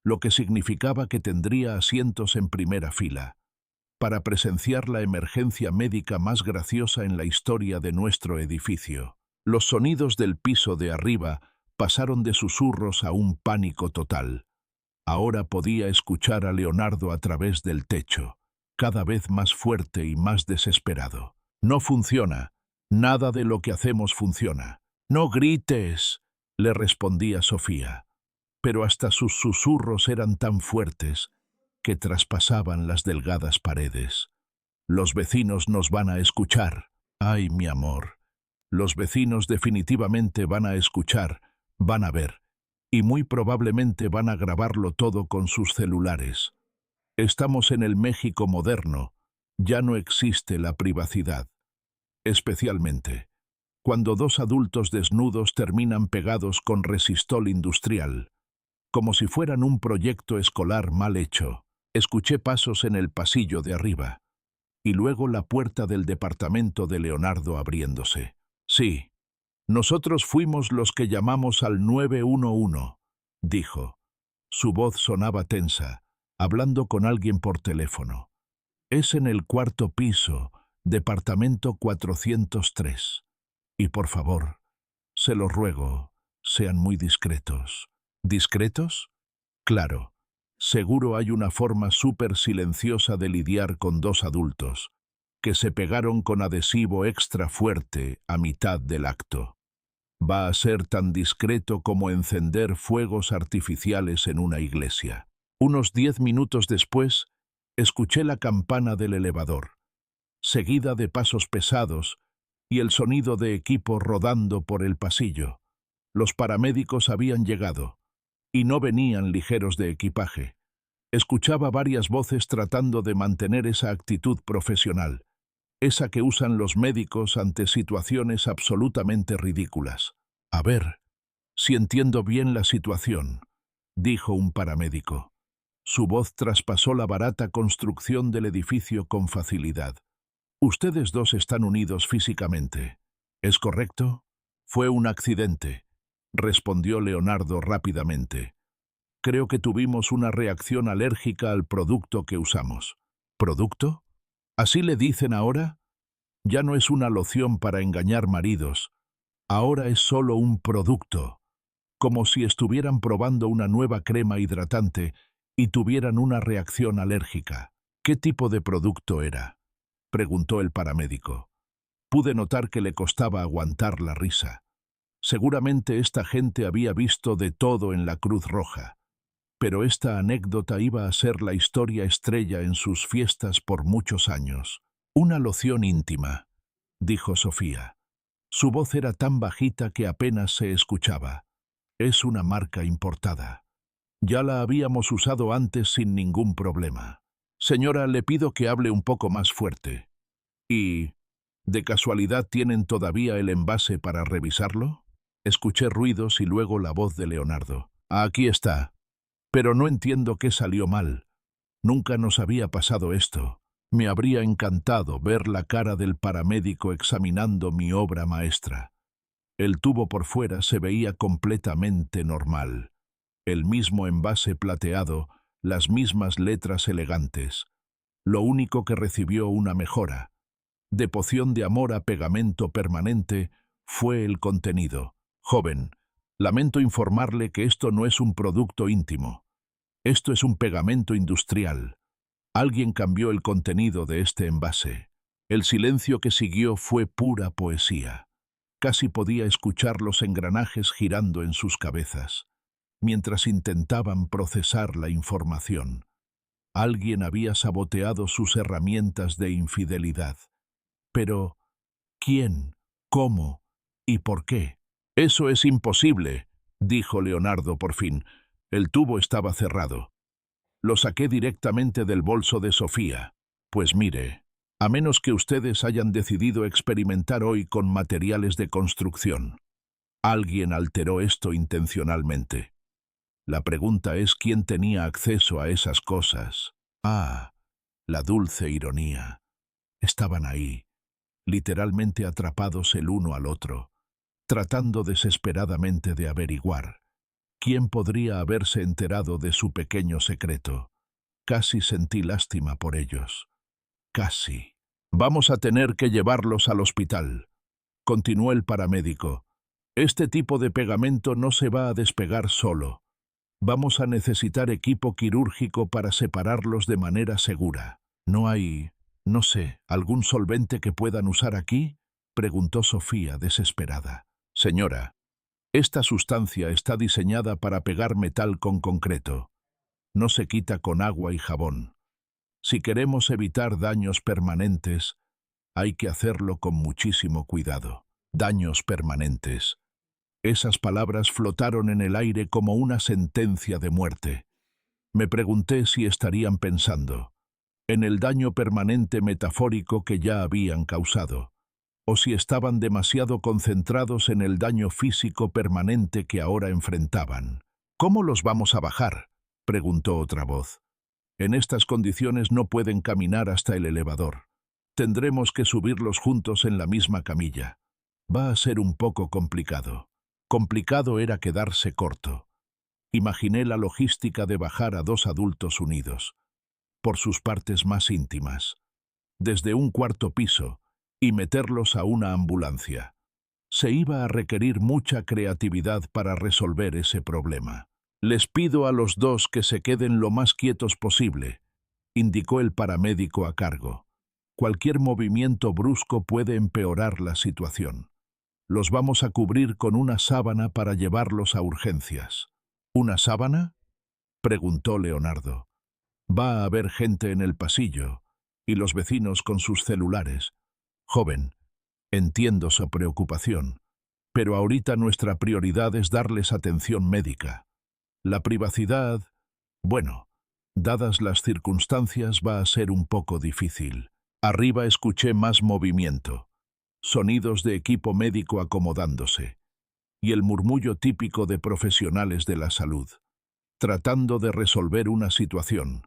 lo que significaba que tendría asientos en primera fila, para presenciar la emergencia médica más graciosa en la historia de nuestro edificio. Los sonidos del piso de arriba pasaron de susurros a un pánico total. Ahora podía escuchar a Leonardo a través del techo, cada vez más fuerte y más desesperado. «No funciona. Nada de lo que hacemos funciona». «No grites», le respondía Sofía, pero hasta sus susurros eran tan fuertes que traspasaban las delgadas paredes. «Los vecinos nos van a escuchar». «Ay, mi amor, los vecinos definitivamente van a escuchar, van a ver, y muy probablemente van a grabarlo todo con sus celulares. Estamos en el México moderno, ya no existe la privacidad. Especialmente cuando dos adultos desnudos terminan pegados con resistol industrial, como si fueran un proyecto escolar mal hecho». Escuché pasos en el pasillo de arriba, y luego la puerta del departamento de Leonardo abriéndose. «Sí, nosotros fuimos los que llamamos al 911», dijo. Su voz sonaba tensa, hablando con alguien por teléfono. «Es en el cuarto piso, departamento 403. Y por favor, se lo ruego, sean muy discretos». «¿Discretos?» «Claro. Seguro hay una forma súper silenciosa de lidiar con dos adultos que se pegaron con adhesivo extra fuerte a mitad del acto. Va a ser tan discreto como encender fuegos artificiales en una iglesia». Unos 10 minutos después, escuché la campana del elevador, seguida de pasos pesados y el sonido de equipo rodando por el pasillo. Los paramédicos habían llegado, y no venían ligeros de equipaje. Escuchaba varias voces tratando de mantener esa actitud profesional, esa que usan los médicos ante situaciones absolutamente ridículas. «A ver, si entiendo bien la situación», dijo un paramédico. Su voz traspasó la barata construcción del edificio con facilidad. «Ustedes dos están unidos físicamente, ¿es correcto?» «Fue un accidente», respondió Leonardo rápidamente. «Creo que tuvimos una reacción alérgica al producto que usamos». «¿Producto? ¿Así le dicen ahora?» «Ya no es una loción para engañar maridos. Ahora es solo un producto. Como si estuvieran probando una nueva crema hidratante y tuvieran una reacción alérgica». «¿Qué tipo de producto era?», preguntó el paramédico. Pude notar que le costaba aguantar la risa. Seguramente esta gente había visto de todo en la Cruz Roja, pero esta anécdota iba a ser la historia estrella en sus fiestas por muchos años. «Una loción íntima», dijo Sofía. Su voz era tan bajita que apenas se escuchaba. «Es una marca importada. Ya la habíamos usado antes sin ningún problema. Señora, le pido que hable un poco más fuerte. ¿Y, de casualidad, tienen todavía el envase para revisarlo?» Escuché ruidos y luego la voz de Leonardo. «Aquí está. Pero no entiendo qué salió mal. Nunca nos había pasado esto. Me habría encantado ver la cara del paramédico examinando mi obra maestra. El tubo por fuera se veía completamente normal. El mismo envase plateado, las mismas letras elegantes. Lo único que recibió una mejora, de poción de amor a pegamento permanente, fue el contenido. Joven, lamento informarle que esto no es un producto íntimo. Esto es un pegamento industrial. Alguien cambió el contenido de este envase. El silencio que siguió fue pura poesía. Casi podía escuchar los engranajes girando en sus cabezas, mientras intentaban procesar la información. Alguien había saboteado sus herramientas de infidelidad. Pero, ¿quién? ¿Cómo? ¿Y por qué? Eso es imposible, dijo Leonardo por fin. El tubo estaba cerrado. Lo saqué directamente del bolso de Sofía. Pues mire, a menos que ustedes hayan decidido experimentar hoy con materiales de construcción. Alguien alteró esto intencionalmente. La pregunta es quién tenía acceso a esas cosas. Ah, la dulce ironía. Estaban ahí, literalmente atrapados el uno al otro, tratando desesperadamente de averiguar quién podría haberse enterado de su pequeño secreto. Casi sentí lástima por ellos. Casi. Vamos a tener que llevarlos al hospital, continuó el paramédico. Este tipo de pegamento no se va a despegar solo. Vamos a necesitar equipo quirúrgico para separarlos de manera segura. ¿No hay, no sé, algún solvente que puedan usar aquí?, preguntó Sofía, desesperada. Señora, esta sustancia está diseñada para pegar metal con concreto. No se quita con agua y jabón. Si queremos evitar daños permanentes, hay que hacerlo con muchísimo cuidado. Daños permanentes. Esas palabras flotaron en el aire como una sentencia de muerte. Me pregunté si estarían pensando en el daño permanente metafórico que ya habían causado, o si estaban demasiado concentrados en el daño físico permanente que ahora enfrentaban. ¿Cómo los vamos a bajar?, preguntó otra voz. En estas condiciones no pueden caminar hasta el elevador. Tendremos que subirlos juntos en la misma camilla. Va a ser un poco complicado. Complicado era quedarse corto. Imaginé la logística de bajar a dos adultos unidos, por sus partes más íntimas, desde un cuarto piso, y meterlos a una ambulancia. Se iba a requerir mucha creatividad para resolver ese problema. Les pido a los dos que se queden lo más quietos posible, indicó el paramédico a cargo. Cualquier movimiento brusco puede empeorar la situación. Los vamos a cubrir con una sábana para llevarlos a urgencias. ¿Una sábana?, preguntó Leonardo. Va a haber gente en el pasillo, y los vecinos con sus celulares. Joven, entiendo su preocupación, pero ahorita nuestra prioridad es darles atención médica. La privacidad, bueno, dadas las circunstancias va a ser un poco difícil. Arriba escuché más movimiento, sonidos de equipo médico acomodándose, y el murmullo típico de profesionales de la salud, tratando de resolver una situación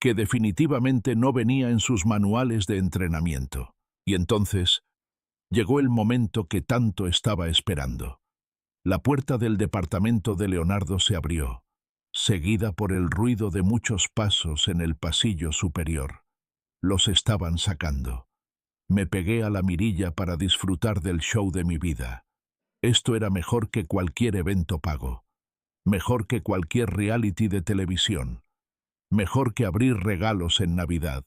que definitivamente no venía en sus manuales de entrenamiento. Y entonces llegó el momento que tanto estaba esperando. La puerta del departamento de Leonardo se abrió, seguida por el ruido de muchos pasos en el pasillo superior. Los estaban sacando. Me pegué a la mirilla para disfrutar del show de mi vida. Esto era mejor que cualquier evento pago, mejor que cualquier reality de televisión, mejor que abrir regalos en Navidad.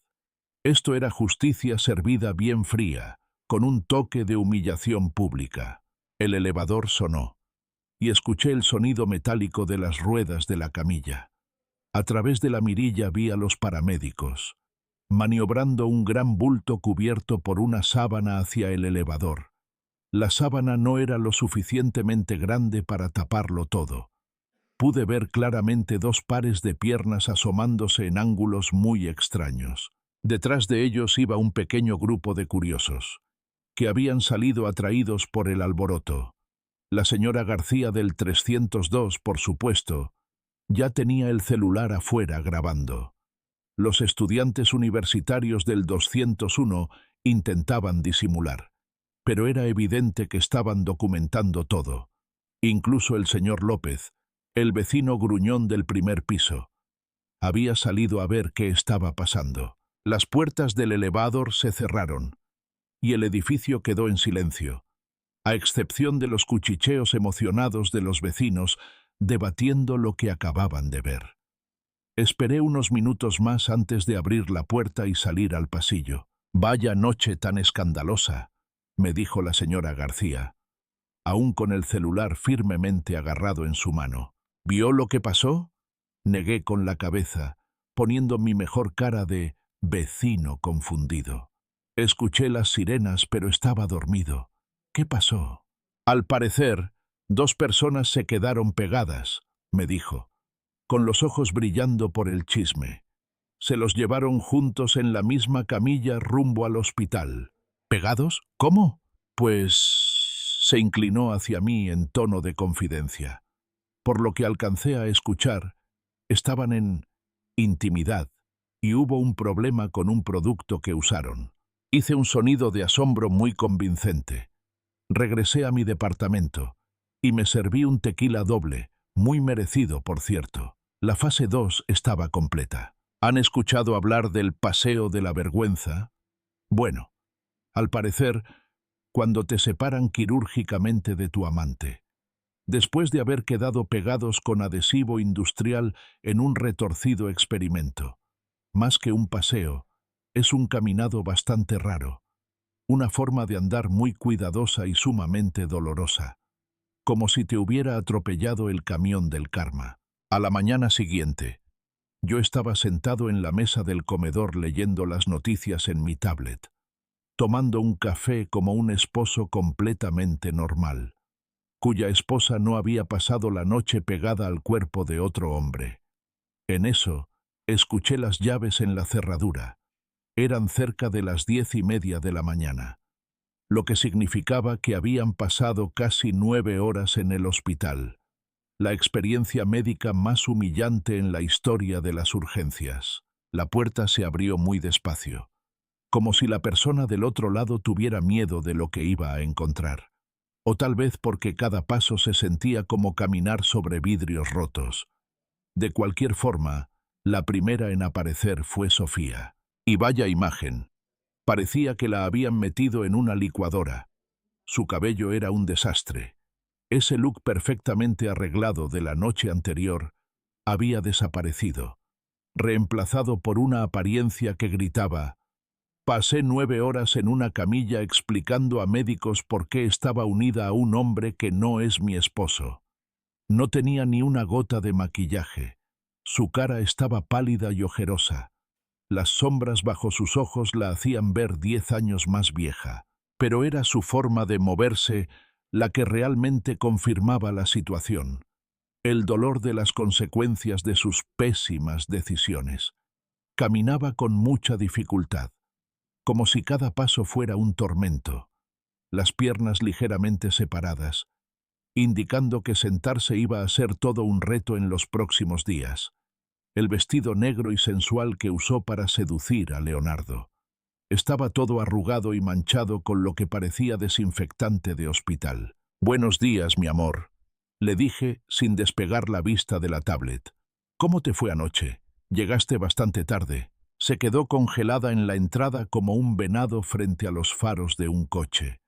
Esto era justicia servida bien fría, con un toque de humillación pública. El elevador sonó, y escuché el sonido metálico de las ruedas de la camilla. A través de la mirilla vi a los paramédicos, maniobrando un gran bulto cubierto por una sábana hacia el elevador. La sábana no era lo suficientemente grande para taparlo todo. Pude ver claramente dos pares de piernas asomándose en ángulos muy extraños. Detrás de ellos iba un pequeño grupo de curiosos, que habían salido atraídos por el alboroto. La señora García del 302, por supuesto, ya tenía el celular afuera grabando. Los estudiantes universitarios del 201 intentaban disimular, pero era evidente que estaban documentando todo. Incluso el señor López, el vecino gruñón del primer piso, había salido a ver qué estaba pasando. Las puertas del elevador se cerraron y el edificio quedó en silencio, a excepción de los cuchicheos emocionados de los vecinos debatiendo lo que acababan de ver. Esperé unos minutos más antes de abrir la puerta y salir al pasillo. «Vaya noche tan escandalosa», me dijo la señora García, aún con el celular firmemente agarrado en su mano. «¿Vio lo que pasó?», negué con la cabeza, poniendo mi mejor cara de vecino confundido. Escuché las sirenas, pero estaba dormido. «¿Qué pasó?». «Al parecer, 2 personas se quedaron pegadas», me dijo, con los ojos brillando por el chisme. «Se los llevaron juntos en la misma camilla rumbo al hospital». «¿Pegados? ¿Cómo?». «Pues…», se inclinó hacia mí en tono de confidencia. Por lo que alcancé a escuchar, estaban en intimidad y hubo un problema con un producto que usaron. Hice un sonido de asombro muy convincente. Regresé a mi departamento y me serví un tequila doble, muy merecido, por cierto. La fase 2 estaba completa. ¿Han escuchado hablar del paseo de la vergüenza? Bueno, al parecer, cuando te separan quirúrgicamente de tu amante, después de haber quedado pegados con adhesivo industrial en un retorcido experimento. Más que un paseo, es un caminado bastante raro, una forma de andar muy cuidadosa y sumamente dolorosa, como si te hubiera atropellado el camión del karma. A la mañana siguiente, yo estaba sentado en la mesa del comedor leyendo las noticias en mi tablet, tomando un café como un esposo completamente normal, cuya esposa no había pasado la noche pegada al cuerpo de otro hombre. En eso, escuché las llaves en la cerradura. Eran cerca de las 10:30 de la mañana, lo que significaba que habían pasado casi 9 horas en el hospital, la experiencia médica más humillante en la historia de las urgencias. La puerta se abrió muy despacio, como si la persona del otro lado tuviera miedo de lo que iba a encontrar. O tal vez porque cada paso se sentía como caminar sobre vidrios rotos. De cualquier forma, la primera en aparecer fue Sofía. Y vaya imagen. Parecía que la habían metido en una licuadora. Su cabello era un desastre. Ese look perfectamente arreglado de la noche anterior había desaparecido, reemplazado por una apariencia que gritaba: «Pasé 9 horas en una camilla explicando a médicos por qué estaba unida a un hombre que no es mi esposo». No tenía ni una gota de maquillaje. Su cara estaba pálida y ojerosa. Las sombras bajo sus ojos la hacían ver 10 años más vieja. Pero era su forma de moverse la que realmente confirmaba la situación. El dolor de las consecuencias de sus pésimas decisiones. Caminaba con mucha dificultad, como si cada paso fuera un tormento, las piernas ligeramente separadas, indicando que sentarse iba a ser todo un reto en los próximos días. El vestido negro y sensual que usó para seducir a Leonardo. Estaba todo arrugado y manchado con lo que parecía desinfectante de hospital. «Buenos días, mi amor», le dije sin despegar la vista de la tablet. «¿Cómo te fue anoche? Llegaste bastante tarde». Se quedó congelada en la entrada como un venado frente a los faros de un coche,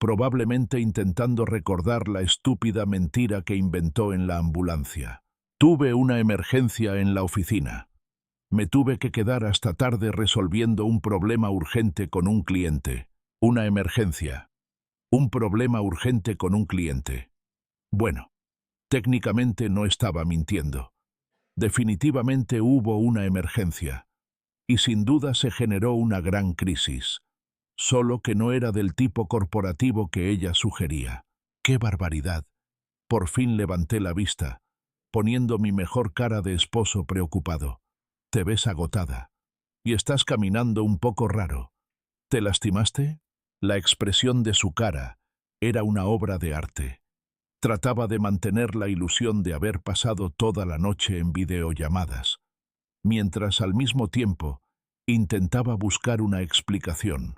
probablemente intentando recordar la estúpida mentira que inventó en la ambulancia. «Tuve una emergencia en la oficina. Me tuve que quedar hasta tarde resolviendo un problema urgente con un cliente». «Una emergencia. Un problema urgente con un cliente». Bueno, técnicamente no estaba mintiendo. Definitivamente hubo una emergencia. Y sin duda se generó una gran crisis, solo que no era del tipo corporativo que ella sugería. ¡Qué barbaridad! Por fin levanté la vista, poniendo mi mejor cara de esposo preocupado. «Te ves agotada. Y estás caminando un poco raro. ¿Te lastimaste?». La expresión de su cara era una obra de arte. Trataba de mantener la ilusión de haber pasado toda la noche en videollamadas, mientras al mismo tiempo intentaba buscar una explicación.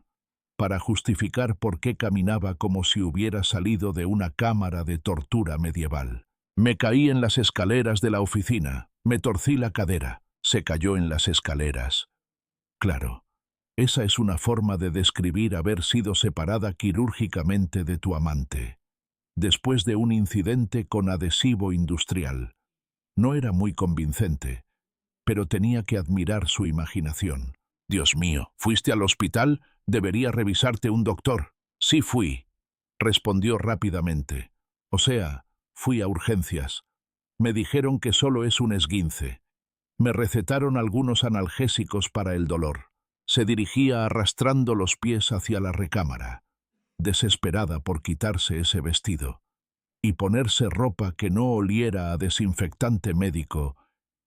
para justificar por qué caminaba como si hubiera salido de una cámara de tortura medieval. Me caí en las escaleras de la oficina, me torcí la cadera, se cayó en las escaleras. Claro, esa es una forma de describir haber sido separada quirúrgicamente de tu amante, después de un incidente con adhesivo industrial. No era muy convincente, pero tenía que admirar su imaginación. Dios mío, ¿fuiste al hospital? Debería revisarte un doctor. Sí fui, respondió rápidamente. O sea, fui a urgencias. Me dijeron que solo es un esguince. Me recetaron algunos analgésicos para el dolor. Se dirigía arrastrando los pies hacia la recámara, desesperada por quitarse ese vestido y ponerse ropa que no oliera a desinfectante médico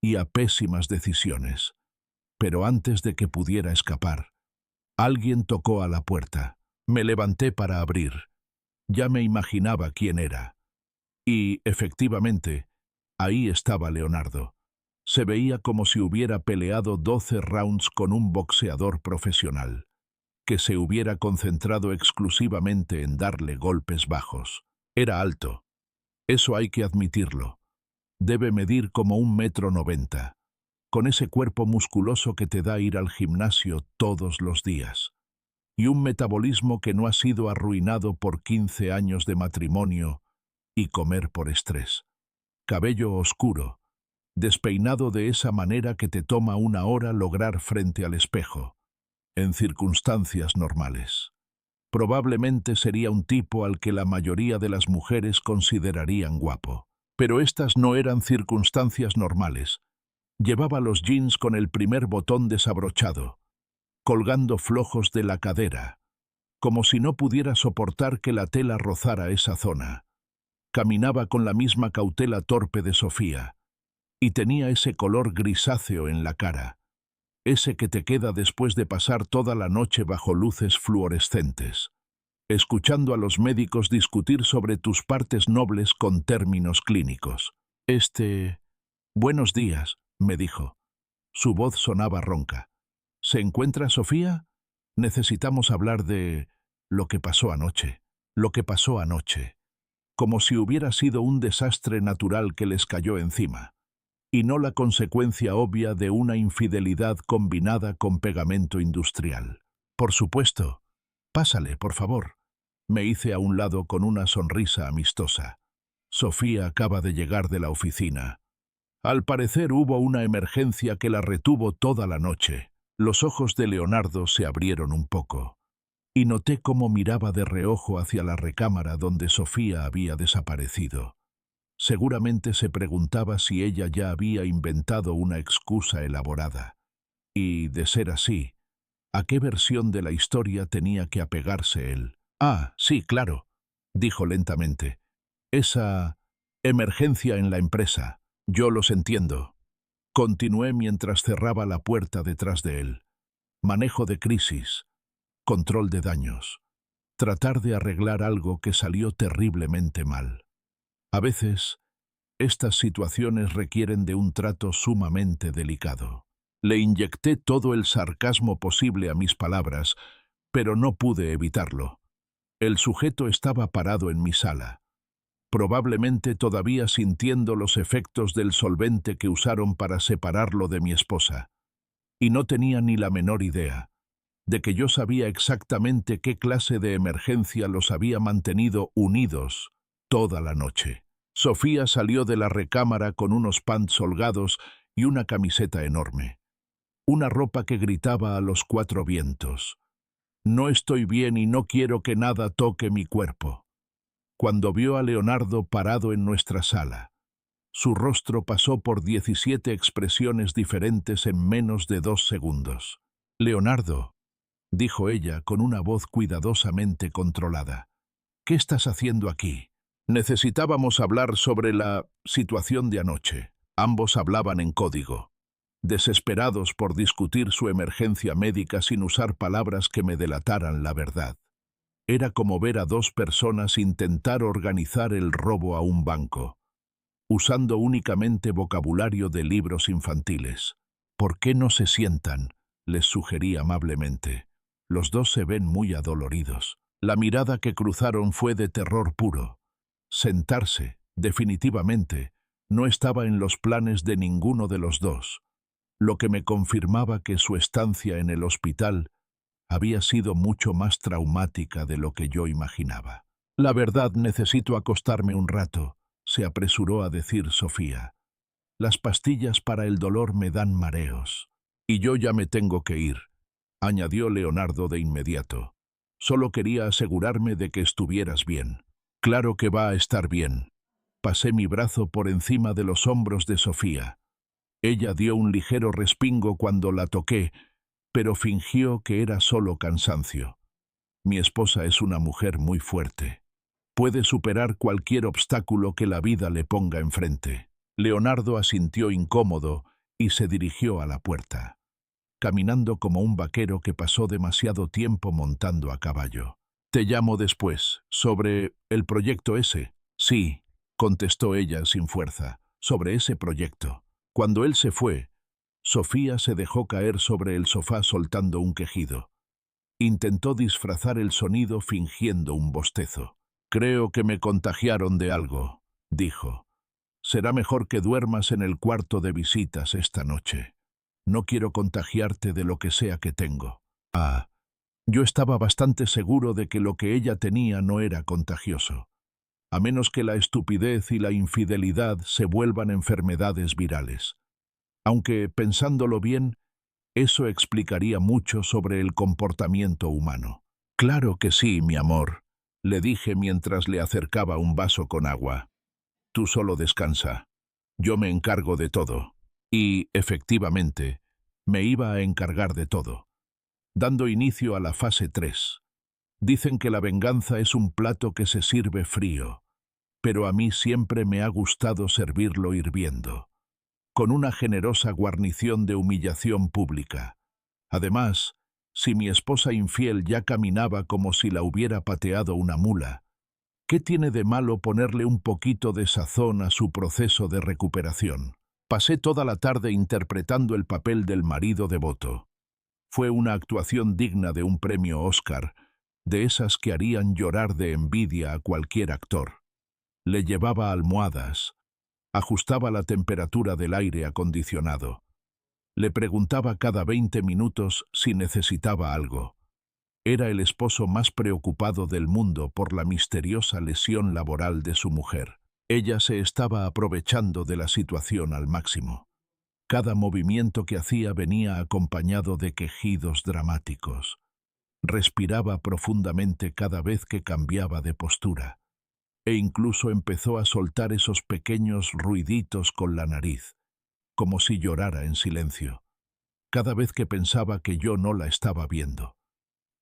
y a pésimas decisiones. Pero antes de que pudiera escapar, alguien tocó a la puerta. Me levanté para abrir. Ya me imaginaba quién era. Y, efectivamente, ahí estaba Leonardo. Se veía como si hubiera peleado 12 rounds con un boxeador profesional, que se hubiera concentrado exclusivamente en darle golpes bajos. Era alto. Eso hay que admitirlo. Debe medir como 1,90 m, con ese cuerpo musculoso que te da ir al gimnasio todos los días, y un metabolismo que no ha sido arruinado por 15 años de matrimonio y comer por estrés. Cabello oscuro, despeinado de esa manera que te toma 1 hora lograr frente al espejo, en circunstancias normales. Probablemente sería un tipo al que la mayoría de las mujeres considerarían guapo. Pero estas no eran circunstancias normales. Llevaba los jeans con el primer botón desabrochado, colgando flojos de la cadera, como si no pudiera soportar que la tela rozara esa zona. Caminaba con la misma cautela torpe de Sofía, y tenía ese color grisáceo en la cara, ese que te queda después de pasar toda la noche bajo luces fluorescentes, escuchando a los médicos discutir sobre tus partes nobles con términos clínicos. Buenos días, me dijo. Su voz sonaba ronca. ¿Se encuentra Sofía? Necesitamos hablar de lo que pasó anoche. Lo que pasó anoche. Como si hubiera sido un desastre natural que les cayó encima, y no la consecuencia obvia de una infidelidad combinada con pegamento industrial. Por supuesto. Pásale, por favor. Me hice a un lado con una sonrisa amistosa. Sofía acaba de llegar de la oficina. Al parecer hubo una emergencia que la retuvo toda la noche. Los ojos de Leonardo se abrieron un poco, y noté cómo miraba de reojo hacia la recámara donde Sofía había desaparecido. Seguramente se preguntaba si ella ya había inventado una excusa elaborada. Y, de ser así, ¿a qué versión de la historia tenía que apegarse él? Ah, sí, claro, dijo lentamente. Esa emergencia en la empresa. Yo los entiendo. Continué mientras cerraba la puerta detrás de él. Manejo de crisis, control de daños, tratar de arreglar algo que salió terriblemente mal. A veces, estas situaciones requieren de un trato sumamente delicado. Le inyecté todo el sarcasmo posible a mis palabras, pero no pude evitarlo. El sujeto estaba parado en mi sala, probablemente todavía sintiendo los efectos del solvente que usaron para separarlo de mi esposa, y no tenía ni la menor idea de que yo sabía exactamente qué clase de emergencia los había mantenido unidos toda la noche. Sofía salió de la recámara con unos pants holgados y una camiseta enorme, una ropa que gritaba a los 4 vientos. No estoy bien y no quiero que nada toque mi cuerpo. Cuando vio a Leonardo parado en nuestra sala, su rostro pasó por 17 expresiones diferentes en menos de 2 segundos. Leonardo, dijo ella con una voz cuidadosamente controlada, ¿qué estás haciendo aquí? Necesitábamos hablar sobre la situación de anoche. Ambos hablaban en código, desesperados por discutir su emergencia médica sin usar palabras que me delataran la verdad. Era como ver a 2 personas intentar organizar el robo a un banco, usando únicamente vocabulario de libros infantiles. ¿Por qué no se sientan?, les sugerí amablemente. Los dos se ven muy adoloridos. La mirada que cruzaron fue de terror puro. Sentarse, definitivamente, no estaba en los planes de ninguno de los dos, lo que me confirmaba que su estancia en el hospital había sido mucho más traumática de lo que yo imaginaba. La verdad, necesito acostarme un rato, se apresuró a decir Sofía. Las pastillas para el dolor me dan mareos. Y yo ya me tengo que ir, añadió Leonardo de inmediato. Solo quería asegurarme de que estuvieras bien. Claro que va a estar bien. Pasé mi brazo por encima de los hombros de Sofía. Ella dio un ligero respingo cuando la toqué, pero fingió que era solo cansancio. Mi esposa es una mujer muy fuerte. Puede superar cualquier obstáculo que la vida le ponga enfrente. Leonardo asintió incómodo y se dirigió a la puerta, caminando como un vaquero que pasó demasiado tiempo montando a caballo. «Te llamo después. ¿Sobre el proyecto ese?» «Sí», contestó ella sin fuerza, «sobre ese proyecto». Cuando él se fue, Sofía se dejó caer sobre el sofá soltando un quejido. Intentó disfrazar el sonido fingiendo un bostezo. «Creo que me contagiaron de algo», dijo. «Será mejor que duermas en el cuarto de visitas esta noche. No quiero contagiarte de lo que sea que tengo». Ah, yo estaba bastante seguro de que lo que ella tenía no era contagioso, a menos que la estupidez y la infidelidad se vuelvan enfermedades virales. Aunque, pensándolo bien, eso explicaría mucho sobre el comportamiento humano. «Claro que sí, mi amor», le dije mientras le acercaba un vaso con agua. «Tú solo descansa. Yo me encargo de todo». Y, efectivamente, me iba a encargar de todo, dando inicio a la fase 3. Dicen que la venganza es un plato que se sirve frío, pero a mí siempre me ha gustado servirlo hirviendo, con una generosa guarnición de humillación pública. Además, si mi esposa infiel ya caminaba como si la hubiera pateado una mula, ¿qué tiene de malo ponerle un poquito de sazón a su proceso de recuperación? Pasé toda la tarde interpretando el papel del marido devoto. Fue una actuación digna de un premio Oscar, de esas que harían llorar de envidia a cualquier actor. Le llevaba almohadas, ajustaba la temperatura del aire acondicionado. Le preguntaba cada 20 minutos si necesitaba algo. Era el esposo más preocupado del mundo por la misteriosa lesión laboral de su mujer. Ella se estaba aprovechando de la situación al máximo. Cada movimiento que hacía venía acompañado de quejidos dramáticos. Respiraba profundamente cada vez que cambiaba de postura, e incluso empezó a soltar esos pequeños ruiditos con la nariz, como si llorara en silencio, cada vez que pensaba que yo no la estaba viendo.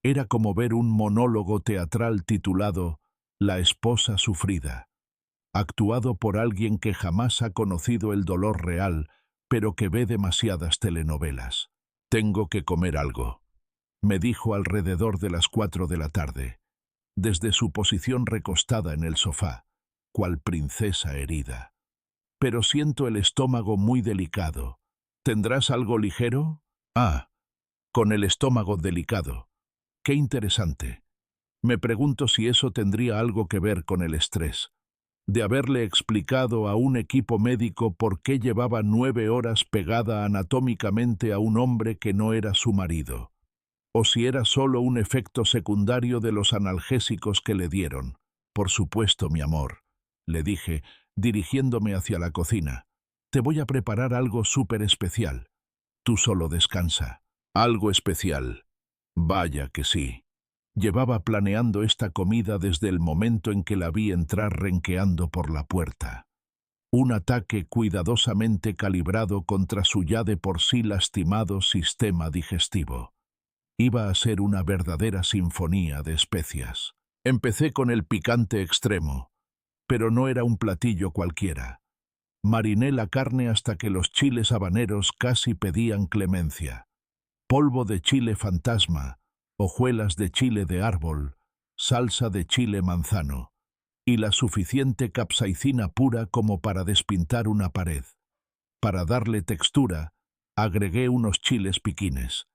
Era como ver un monólogo teatral titulado La esposa sufrida, actuado por alguien que jamás ha conocido el dolor real, pero que ve demasiadas telenovelas. «Tengo que comer algo», me dijo alrededor de las 4 de la tarde, desde su posición recostada en el sofá, cual princesa herida. «Pero siento el estómago muy delicado. ¿Tendrás algo ligero?» «Ah, con el estómago delicado. Qué interesante. Me pregunto si eso tendría algo que ver con el estrés, de haberle explicado a un equipo médico por qué llevaba 9 horas pegada anatómicamente a un hombre que no era su marido, o si era solo un efecto secundario de los analgésicos que le dieron». «Por supuesto, mi amor», le dije, dirigiéndome hacia la cocina. «Te voy a preparar algo súper especial. Tú solo descansa». «¿Algo especial?» Vaya que sí. Llevaba planeando esta comida desde el momento en que la vi entrar renqueando por la puerta. Un ataque cuidadosamente calibrado contra su ya de por sí lastimado sistema digestivo. Iba a ser una verdadera sinfonía de especias. Empecé con el picante extremo, pero no era un platillo cualquiera. Mariné la carne hasta que los chiles habaneros casi pedían clemencia. Polvo de chile fantasma, hojuelas de chile de árbol, salsa de chile manzano, y la suficiente capsaicina pura como para despintar una pared. Para darle textura, agregué unos chiles piquines.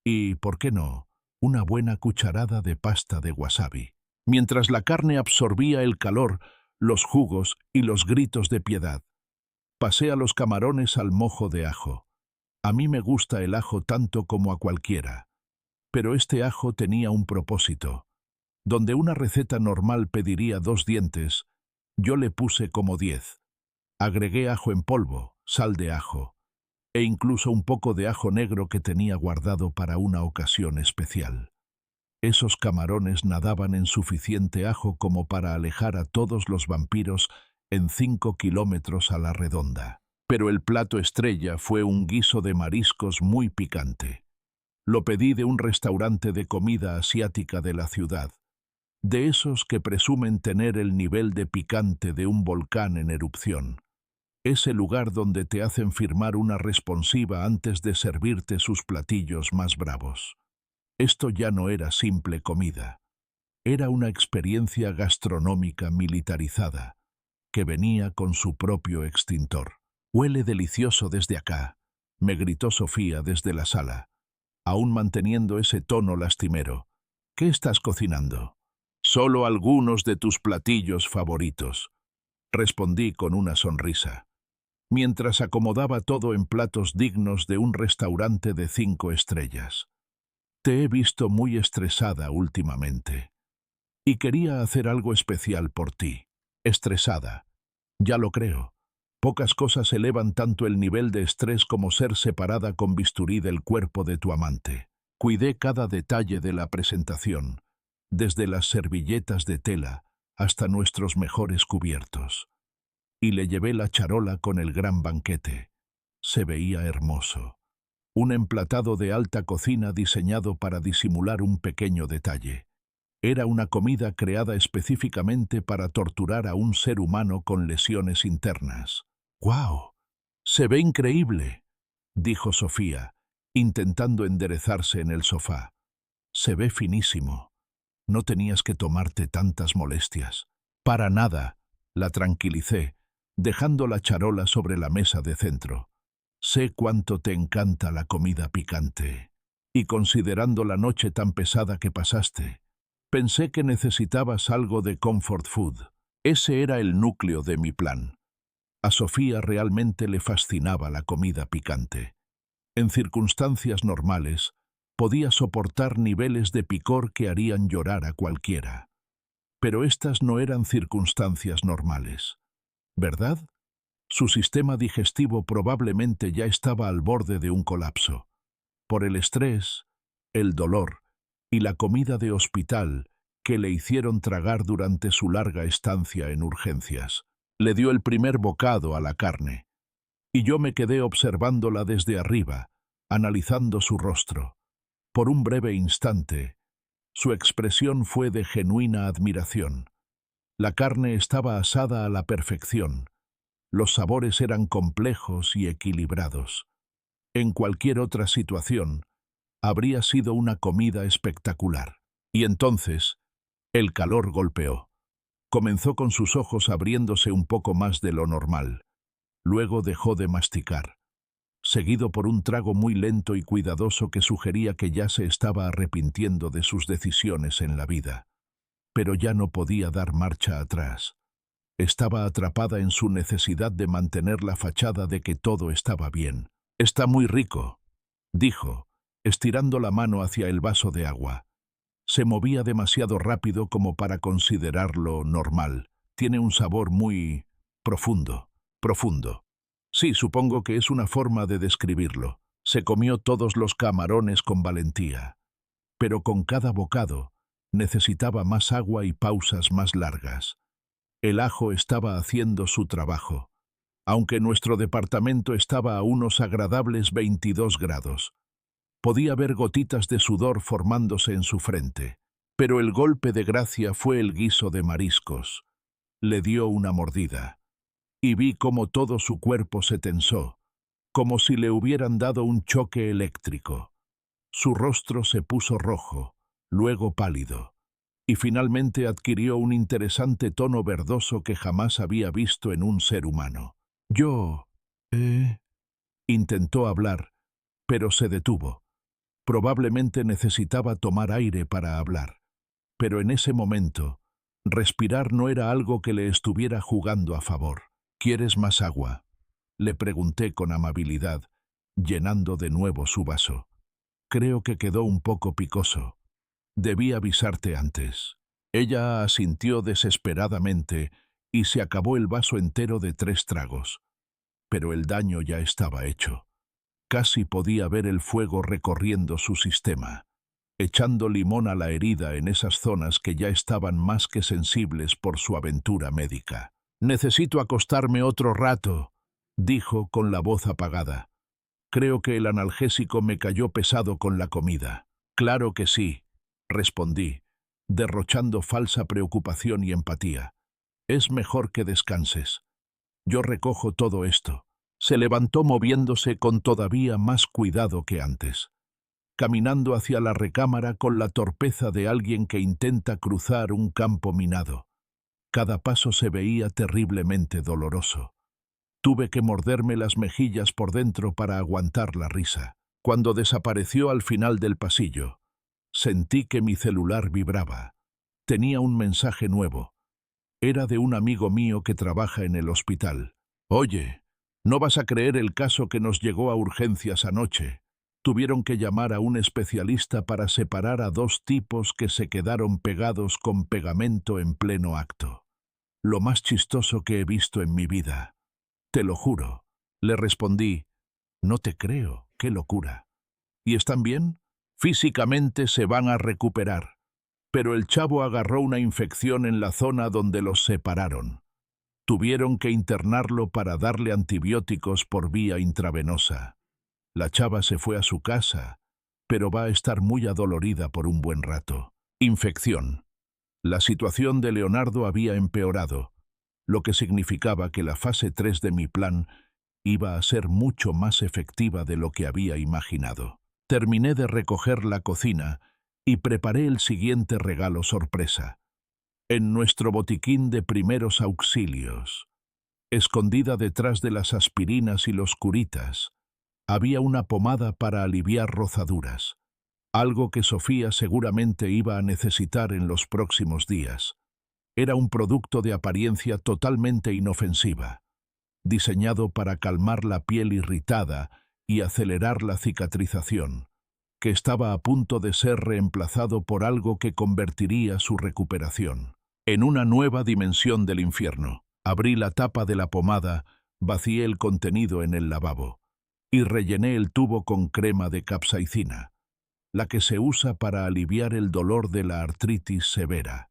Y, ¿por qué no?, una buena cucharada de pasta de wasabi. Mientras la carne absorbía el calor, los jugos y los gritos de piedad, pasé a los camarones al mojo de ajo. A mí me gusta el ajo tanto como a cualquiera, pero este ajo tenía un propósito. Donde una receta normal pediría 2 dientes, yo le puse como 10. Agregué ajo en polvo, sal de ajo, e incluso un poco de ajo negro que tenía guardado para una ocasión especial. Esos camarones nadaban en suficiente ajo como para alejar a todos los vampiros en 5 kilómetros a la redonda. Pero el plato estrella fue un guiso de mariscos muy picante. Lo pedí de un restaurante de comida asiática de la ciudad, de esos que presumen tener el nivel de picante de un volcán en erupción. Ese lugar donde te hacen firmar una responsiva antes de servirte sus platillos más bravos. Esto ya no era simple comida. Era una experiencia gastronómica militarizada, que venía con su propio extintor. «Huele delicioso desde acá», me gritó Sofía desde la sala, aún manteniendo ese tono lastimero. «¿Qué estás cocinando?» «Solo algunos de tus platillos favoritos», respondí con una sonrisa, mientras acomodaba todo en platos dignos de un restaurante de 5 estrellas. «Te he visto muy estresada últimamente, y quería hacer algo especial por ti». «Estresada, ya lo creo. Pocas cosas elevan tanto el nivel de estrés como ser separada con bisturí del cuerpo de tu amante». Cuidé cada detalle de la presentación, desde las servilletas de tela hasta nuestros mejores cubiertos. Y le llevé la charola con el gran banquete. Se veía hermoso. Un emplatado de alta cocina diseñado para disimular un pequeño detalle. Era una comida creada específicamente para torturar a un ser humano con lesiones internas. «¡Guau! Se ve increíble», dijo Sofía, intentando enderezarse en el sofá. «Se ve finísimo. No tenías que tomarte tantas molestias». «Para nada», la tranquilicé, dejando la charola sobre la mesa de centro. «Sé cuánto te encanta la comida picante. Y considerando la noche tan pesada que pasaste, pensé que necesitabas algo de comfort food». Ese era el núcleo de mi plan. A Sofía realmente le fascinaba la comida picante. En circunstancias normales, podía soportar niveles de picor que harían llorar a cualquiera. Pero estas no eran circunstancias normales, ¿verdad? Su sistema digestivo probablemente ya estaba al borde de un colapso. Por el estrés, el dolor y la comida de hospital que le hicieron tragar durante su larga estancia en urgencias. Le dio el primer bocado a la carne, y yo me quedé observándola desde arriba, analizando su rostro. Por un breve instante, su expresión fue de genuina admiración. La carne estaba asada a la perfección. Los sabores eran complejos y equilibrados. En cualquier otra situación, habría sido una comida espectacular. Y entonces, el calor golpeó. Comenzó con sus ojos abriéndose un poco más de lo normal. Luego dejó de masticar, seguido por un trago muy lento y cuidadoso que sugería que ya se estaba arrepintiendo de sus decisiones en la vida. Pero ya no podía dar marcha atrás. Estaba atrapada en su necesidad de mantener la fachada de que todo estaba bien. «Está muy rico», dijo, estirando la mano hacia el vaso de agua. Se movía demasiado rápido como para considerarlo normal. «Tiene un sabor muy profundo». «Profundo». Sí, supongo que es una forma de describirlo. Se comió todos los camarones con valentía. Pero con cada bocado, necesitaba más agua y pausas más largas. El ajo estaba haciendo su trabajo. Aunque nuestro departamento estaba a unos agradables 22 grados. Podía ver gotitas de sudor formándose en su frente. Pero el golpe de gracia fue el guiso de mariscos. Le dio una mordida. Y vi cómo todo su cuerpo se tensó, como si le hubieran dado un choque eléctrico. Su rostro se puso rojo, luego pálido, y finalmente adquirió un interesante tono verdoso que jamás había visto en un ser humano. Intentó hablar, pero se detuvo. Probablemente necesitaba tomar aire para hablar, pero en ese momento, respirar no era algo que le estuviera jugando a favor. ¿Quieres más agua?, le pregunté con amabilidad, llenando de nuevo su vaso. Creo que quedó un poco picoso. Debí avisarte antes. Ella asintió desesperadamente y se acabó el vaso entero de 3 tragos. Pero el daño ya estaba hecho. Casi podía ver el fuego recorriendo su sistema, echando limón a la herida en esas zonas que ya estaban más que sensibles por su aventura médica. «Necesito acostarme otro rato», dijo con la voz apagada. «Creo que el analgésico me cayó pesado con la comida». «Claro que sí», respondí, derrochando falsa preocupación y empatía. «Es mejor que descanses. Yo recojo todo esto». Se levantó moviéndose con todavía más cuidado que antes, caminando hacia la recámara con la torpeza de alguien que intenta cruzar un campo minado. Cada paso se veía terriblemente doloroso. Tuve que morderme las mejillas por dentro para aguantar la risa. Cuando desapareció al final del pasillo, sentí que mi celular vibraba. Tenía un mensaje nuevo. Era de un amigo mío que trabaja en el hospital. «Oye, no vas a creer el caso que nos llegó a urgencias anoche. Tuvieron que llamar a un especialista para separar a 2 tipos que se quedaron pegados con pegamento en pleno acto. Lo más chistoso que he visto en mi vida. Te lo juro». Le respondí, «No te creo, qué locura». «¿Y están bien? Físicamente se van a recuperar. Pero el chavo agarró una infección en la zona donde los separaron. Tuvieron que internarlo para darle antibióticos por vía intravenosa. La chava se fue a su casa, pero va a estar muy adolorida por un buen rato». Infección. La situación de Leonardo había empeorado, lo que significaba que la fase 3 de mi plan iba a ser mucho más efectiva de lo que había imaginado. Terminé de recoger la cocina y preparé el siguiente regalo sorpresa. En nuestro botiquín de primeros auxilios, escondida detrás de las aspirinas y los curitas, había una pomada para aliviar rozaduras, algo que Sofía seguramente iba a necesitar en los próximos días. Era un producto de apariencia totalmente inofensiva, diseñado para calmar la piel irritada y acelerar la cicatrización, que estaba a punto de ser reemplazado por algo que convertiría su recuperación en una nueva dimensión del infierno. Abrí la tapa de la pomada, vacié el contenido en el lavabo y rellené el tubo con crema de capsaicina, la que se usa para aliviar el dolor de la artritis severa.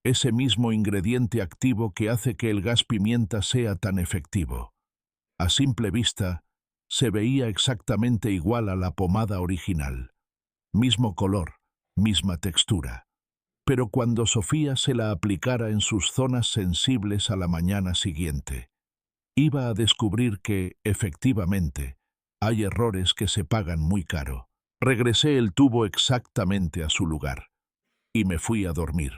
Ese mismo ingrediente activo que hace que el gas pimienta sea tan efectivo. A simple vista, se veía exactamente igual a la pomada original. Mismo color, misma textura. Pero cuando Sofía se la aplicara en sus zonas sensibles a la mañana siguiente, iba a descubrir que, efectivamente, hay errores que se pagan muy caro. Regresé el tubo exactamente a su lugar y me fui a dormir.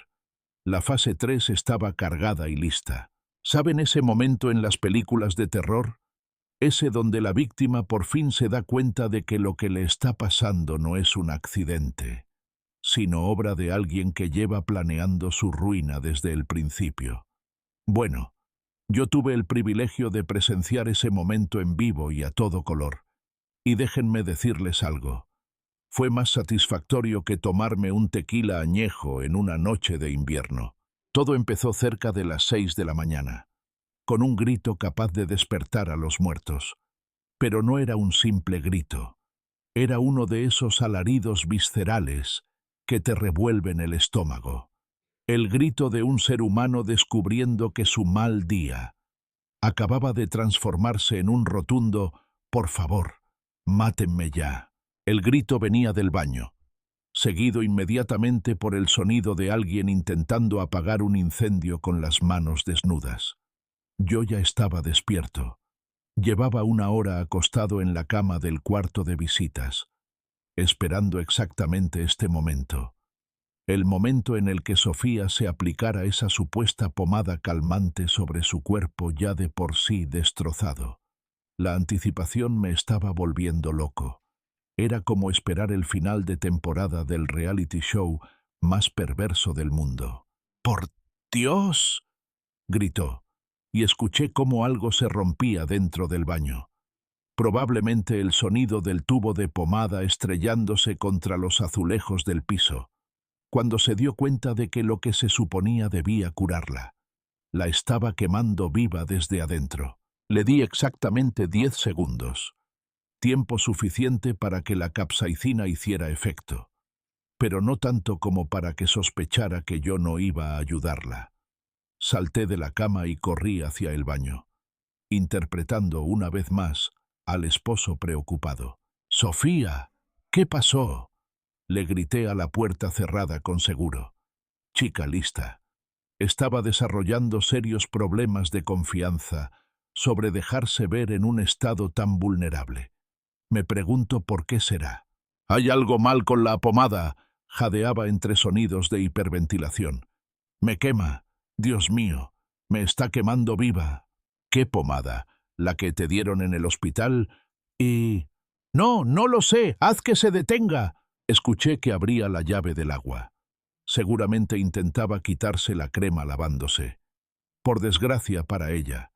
La fase 3 estaba cargada y lista. ¿Saben ese momento en las películas de terror? Ese donde la víctima por fin se da cuenta de que lo que le está pasando no es un accidente, sino obra de alguien que lleva planeando su ruina desde el principio. Bueno, yo tuve el privilegio de presenciar ese momento en vivo y a todo color. Y déjenme decirles algo. Fue más satisfactorio que tomarme un tequila añejo en una noche de invierno. Todo empezó cerca de las 6 de la mañana, con un grito capaz de despertar a los muertos. Pero no era un simple grito. Era uno de esos alaridos viscerales que te revuelven el estómago. El grito de un ser humano descubriendo que su mal día acababa de transformarse en un rotundo «por favor, mátenme ya». El grito venía del baño, seguido inmediatamente por el sonido de alguien intentando apagar un incendio con las manos desnudas. Yo ya estaba despierto. Llevaba 1 hora acostado en la cama del cuarto de visitas, esperando exactamente este momento. El momento en el que Sofía se aplicara esa supuesta pomada calmante sobre su cuerpo ya de por sí destrozado. La anticipación me estaba volviendo loco. Era como esperar el final de temporada del reality show más perverso del mundo. ¡Por Dios!, gritó, y escuché cómo algo se rompía dentro del baño. Probablemente el sonido del tubo de pomada estrellándose contra los azulejos del piso, cuando se dio cuenta de que lo que se suponía debía curarla la estaba quemando viva desde adentro. Le di exactamente 10 segundos, tiempo suficiente para que la capsaicina hiciera efecto, pero no tanto como para que sospechara que yo no iba a ayudarla. Salté de la cama y corrí hacia el baño, interpretando una vez más al esposo preocupado. «Sofía, ¿qué pasó?», le grité a la puerta cerrada con seguro. Chica lista. Estaba desarrollando serios problemas de confianza sobre dejarse ver en un estado tan vulnerable. Me pregunto por qué será. «Hay algo mal con la pomada», jadeaba entre sonidos de hiperventilación. «Me quema. Dios mío, me está quemando viva». «¿Qué pomada? ¿La que te dieron en el hospital?» Y... «No, no lo sé. Haz que se detenga». Escuché que abría la llave del agua. Seguramente intentaba quitarse la crema lavándose. Por desgracia para ella,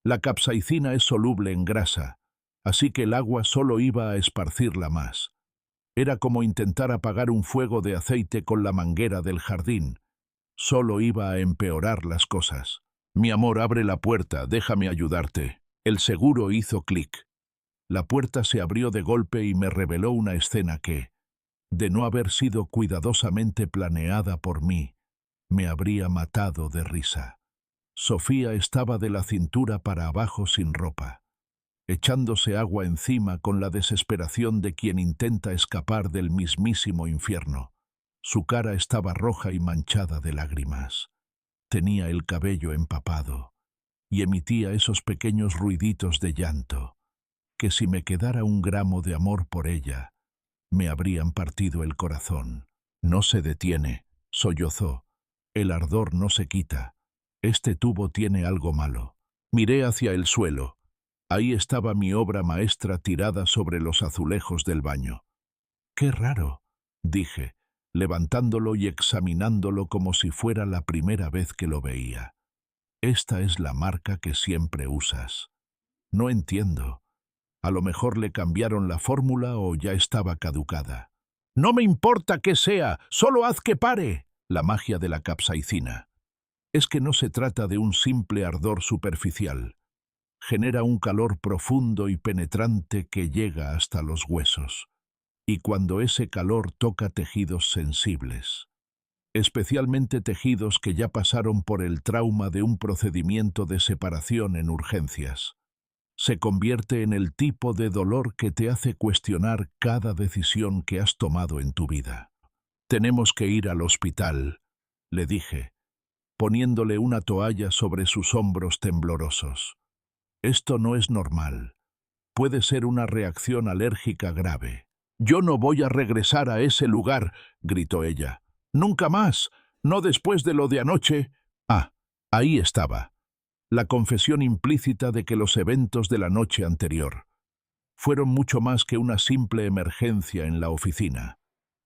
la capsaicina es soluble en grasa, así que el agua solo iba a esparcirla más. Era como intentar apagar un fuego de aceite con la manguera del jardín. Solo iba a empeorar las cosas. «Mi amor, abre la puerta, déjame ayudarte». El seguro hizo clic. La puerta se abrió de golpe y me reveló una escena que, de no haber sido cuidadosamente planeada por mí, me habría matado de risa. Sofía estaba de la cintura para abajo sin ropa, echándose agua encima con la desesperación de quien intenta escapar del mismísimo infierno. Su cara estaba roja y manchada de lágrimas. Tenía el cabello empapado y emitía esos pequeños ruiditos de llanto, que si me quedara un gramo de amor por ella, me habrían partido el corazón. «No se detiene», sollozó. «El ardor no se quita. Este tubo tiene algo malo». Miré hacia el suelo. Ahí estaba mi obra maestra tirada sobre los azulejos del baño. «Qué raro», dije, levantándolo y examinándolo como si fuera la primera vez que lo veía. «Esta es la marca que siempre usas». «No entiendo. A lo mejor le cambiaron la fórmula o ya estaba caducada». «No me importa qué sea, solo haz que pare». La magia de la capsaicina. Es que no se trata de un simple ardor superficial. Genera un calor profundo y penetrante que llega hasta los huesos. Y cuando ese calor toca tejidos sensibles, especialmente tejidos que ya pasaron por el trauma de un procedimiento de separación en urgencias, se convierte en el tipo de dolor que te hace cuestionar cada decisión que has tomado en tu vida. «Tenemos que ir al hospital», le dije, poniéndole una toalla sobre sus hombros temblorosos. «Esto no es normal. Puede ser una reacción alérgica grave». «Yo no voy a regresar a ese lugar», gritó ella. «Nunca más. No después de lo de anoche». Ah, ahí estaba. La confesión implícita de que los eventos de la noche anterior fueron mucho más que una simple emergencia en la oficina.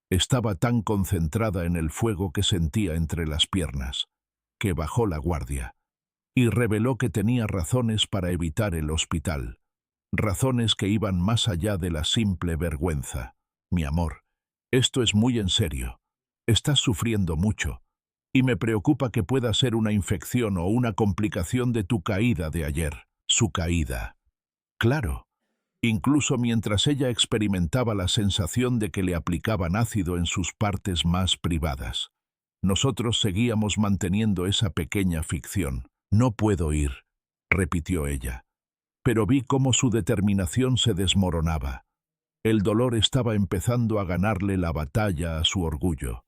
Estaba tan concentrada en el fuego que sentía entre las piernas, que bajó la guardia y reveló que tenía razones para evitar el hospital, razones que iban más allá de la simple vergüenza. «Mi amor, esto es muy en serio. Estás sufriendo mucho, y me preocupa que pueda ser una infección o una complicación de tu caída de ayer». Su caída. Claro. Incluso mientras ella experimentaba la sensación de que le aplicaban ácido en sus partes más privadas. Nosotros seguíamos manteniendo esa pequeña ficción. «No puedo ir», repitió ella. Pero vi cómo su determinación se desmoronaba. El dolor estaba empezando a ganarle la batalla a su orgullo.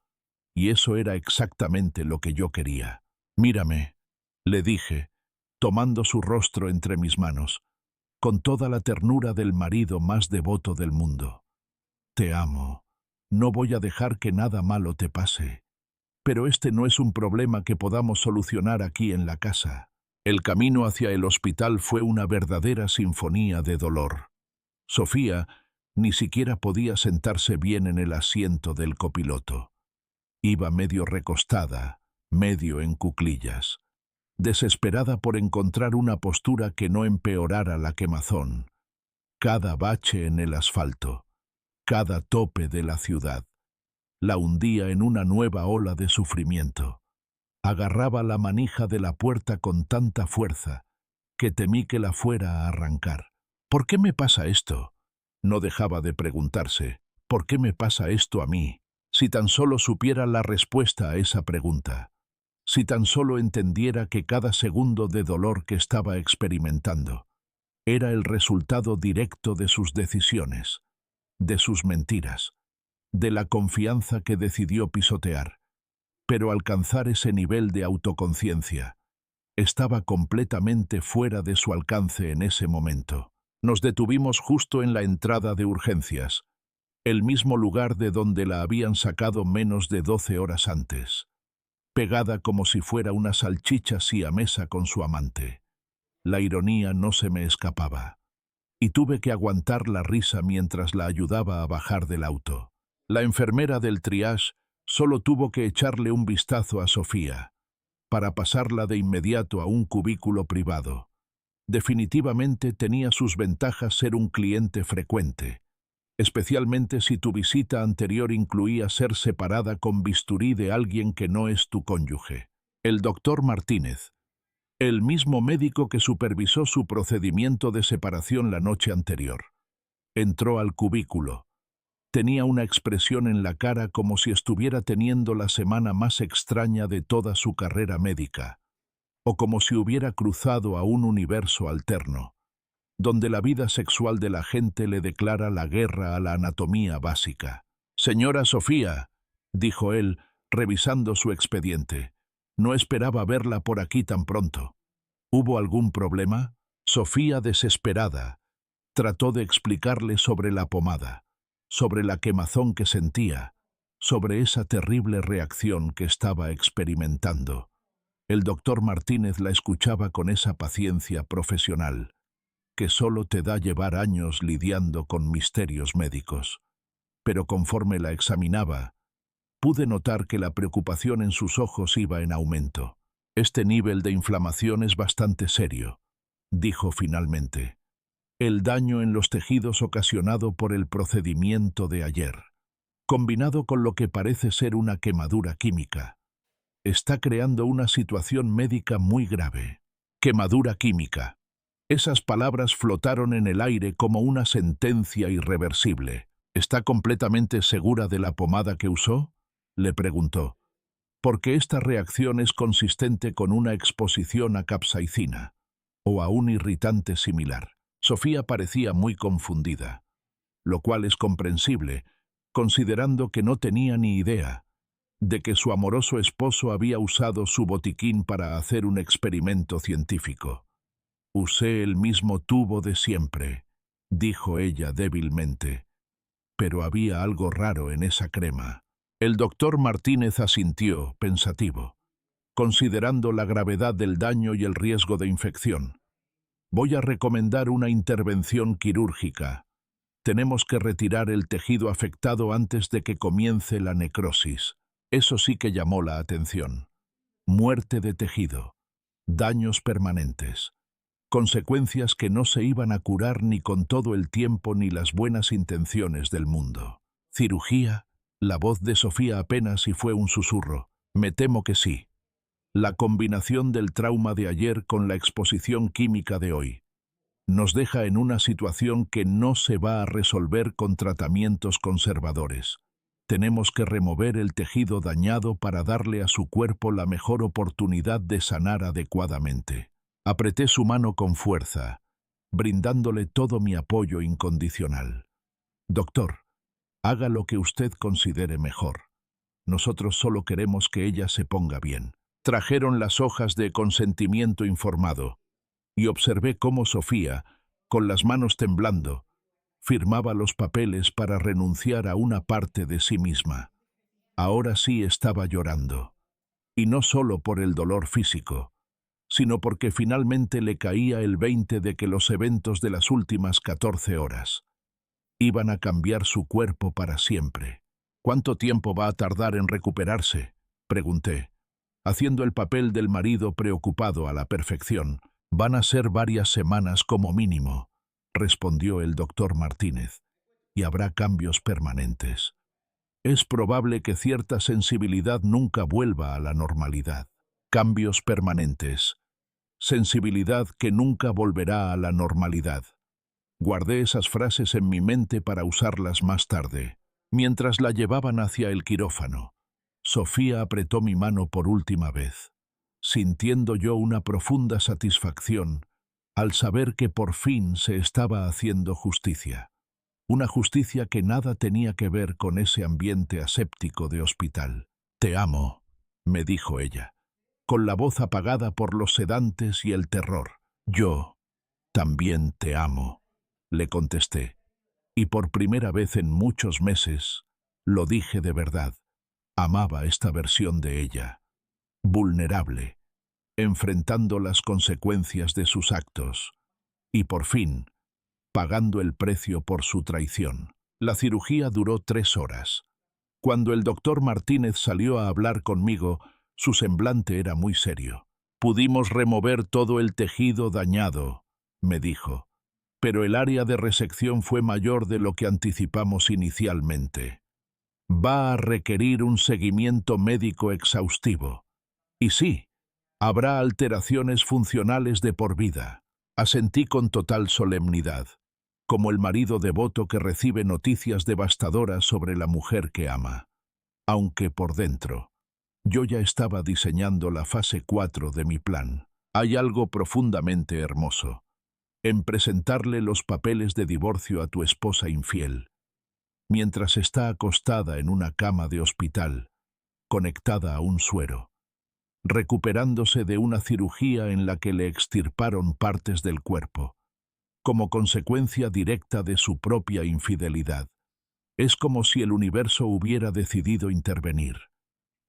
Y eso era exactamente lo que yo quería. «Mírame», le dije, tomando su rostro entre mis manos, con toda la ternura del marido más devoto del mundo. «Te amo. No voy a dejar que nada malo te pase. Pero este no es un problema que podamos solucionar aquí en la casa». El camino hacia el hospital fue una verdadera sinfonía de dolor. Sofía, Ni siquiera podía sentarse bien en el asiento del copiloto. Iba medio recostada, medio en cuclillas, desesperada por encontrar una postura que no empeorara la quemazón. Cada bache en el asfalto, cada tope de la ciudad, la hundía en una nueva ola de sufrimiento. Agarraba la manija de la puerta con tanta fuerza que temí que la fuera a arrancar. ¿Por qué me pasa esto? No dejaba de preguntarse. ¿Por qué me pasa esto a mí? Si tan solo supiera la respuesta a esa pregunta. Si tan solo entendiera que cada segundo de dolor que estaba experimentando era el resultado directo de sus decisiones, de sus mentiras, de la confianza que decidió pisotear. Pero alcanzar ese nivel de autoconciencia estaba completamente fuera de su alcance en ese momento. Nos detuvimos justo en la entrada de urgencias, el mismo lugar de donde la habían sacado menos de 12 horas antes, pegada como si fuera una salchicha siamesa con su amante. La ironía no se me escapaba, y tuve que aguantar la risa mientras la ayudaba a bajar del auto. La enfermera del triage solo tuvo que echarle un vistazo a Sofía, para pasarla de inmediato a un cubículo privado. Definitivamente tenía sus ventajas ser un cliente frecuente, especialmente si tu visita anterior incluía ser separada con bisturí de alguien que no es tu cónyuge. El doctor Martínez, el mismo médico que supervisó su procedimiento de separación la noche anterior, entró al cubículo. Tenía una expresión en la cara como si estuviera teniendo la semana más extraña de toda su carrera médica, o como si hubiera cruzado a un universo alterno, donde la vida sexual de la gente le declara la guerra a la anatomía básica. «Señora Sofía», dijo él, revisando su expediente, «no esperaba verla por aquí tan pronto. ¿Hubo algún problema?» Sofía, desesperada, trató de explicarle sobre la pomada, sobre la quemazón que sentía, sobre esa terrible reacción que estaba experimentando. El doctor Martínez la escuchaba con esa paciencia profesional que solo te da llevar años lidiando con misterios médicos. Pero conforme la examinaba, pude notar que la preocupación en sus ojos iba en aumento. «Este nivel de inflamación es bastante serio», dijo finalmente. «El daño en los tejidos ocasionado por el procedimiento de ayer, combinado con lo que parece ser una quemadura química, está creando una situación médica muy grave». «Quemadura química». Esas palabras flotaron en el aire como una sentencia irreversible. «¿Está completamente segura de la pomada que usó?», le preguntó. «Porque esta reacción es consistente con una exposición a capsaicina o a un irritante similar». Sofía parecía muy confundida, lo cual es comprensible, considerando que no tenía ni idea de que su amoroso esposo había usado su botiquín para hacer un experimento científico. «Usé el mismo tubo de siempre», dijo ella débilmente, «pero había algo raro en esa crema». El doctor Martínez asintió, pensativo, considerando la gravedad del daño y el riesgo de infección. «Voy a recomendar una intervención quirúrgica. Tenemos que retirar el tejido afectado antes de que comience la necrosis». Eso sí que llamó la atención. Muerte de tejido, daños permanentes, consecuencias que no se iban a curar ni con todo el tiempo ni las buenas intenciones del mundo. «¿Cirugía?», la voz de Sofía apenas si fue un susurro. «Me temo que sí. La combinación del trauma de ayer con la exposición química de hoy nos deja en una situación que no se va a resolver con tratamientos conservadores. Tenemos que remover el tejido dañado para darle a su cuerpo la mejor oportunidad de sanar adecuadamente». Apreté su mano con fuerza, brindándole todo mi apoyo incondicional. «Doctor, haga lo que usted considere mejor. Nosotros solo queremos que ella se ponga bien». Trajeron las hojas de consentimiento informado y observé cómo Sofía, con las manos temblando, firmaba los papeles para renunciar a una parte de sí misma. Ahora sí estaba llorando, y no solo por el dolor físico, sino porque finalmente le caía el 20 de que los eventos de las últimas 14 horas Iban a cambiar su cuerpo para siempre. ¿Cuánto tiempo va a tardar en recuperarse?, pregunté, haciendo el papel del marido preocupado a la perfección. Van a ser varias semanas como mínimo, respondió el doctor Martínez, y habrá cambios permanentes. Es probable que cierta sensibilidad nunca vuelva a la normalidad. Cambios permanentes. Sensibilidad que nunca volverá a la normalidad. Guardé esas frases en mi mente para usarlas más tarde. Mientras la llevaban hacia el quirófano, Sofía apretó mi mano por última vez, sintiendo yo una profunda satisfacción al saber que por fin se estaba haciendo justicia. Una justicia que nada tenía que ver con ese ambiente aséptico de hospital. «Te amo», me dijo ella, con la voz apagada por los sedantes y el terror. «Yo también te amo», le contesté, y por primera vez en muchos meses lo dije de verdad. Amaba esta versión de ella, vulnerable, enfrentando las consecuencias de sus actos, y por fin, pagando el precio por su traición. La cirugía duró 3 horas. Cuando el doctor Martínez salió a hablar conmigo, su semblante era muy serio. «Pudimos remover todo el tejido dañado», me dijo, «pero el área de resección fue mayor de lo que anticipamos inicialmente. Va a requerir un seguimiento médico exhaustivo. Y sí, habrá alteraciones funcionales de por vida». Asentí con total solemnidad, como el marido devoto que recibe noticias devastadoras sobre la mujer que ama. Aunque por dentro, yo ya estaba diseñando la fase 4 de mi plan. Hay algo profundamente hermoso en presentarle los papeles de divorcio a tu esposa infiel, mientras está acostada en una cama de hospital, conectada a un suero, recuperándose de una cirugía en la que le extirparon partes del cuerpo, como consecuencia directa de su propia infidelidad. Es como si el universo hubiera decidido intervenir,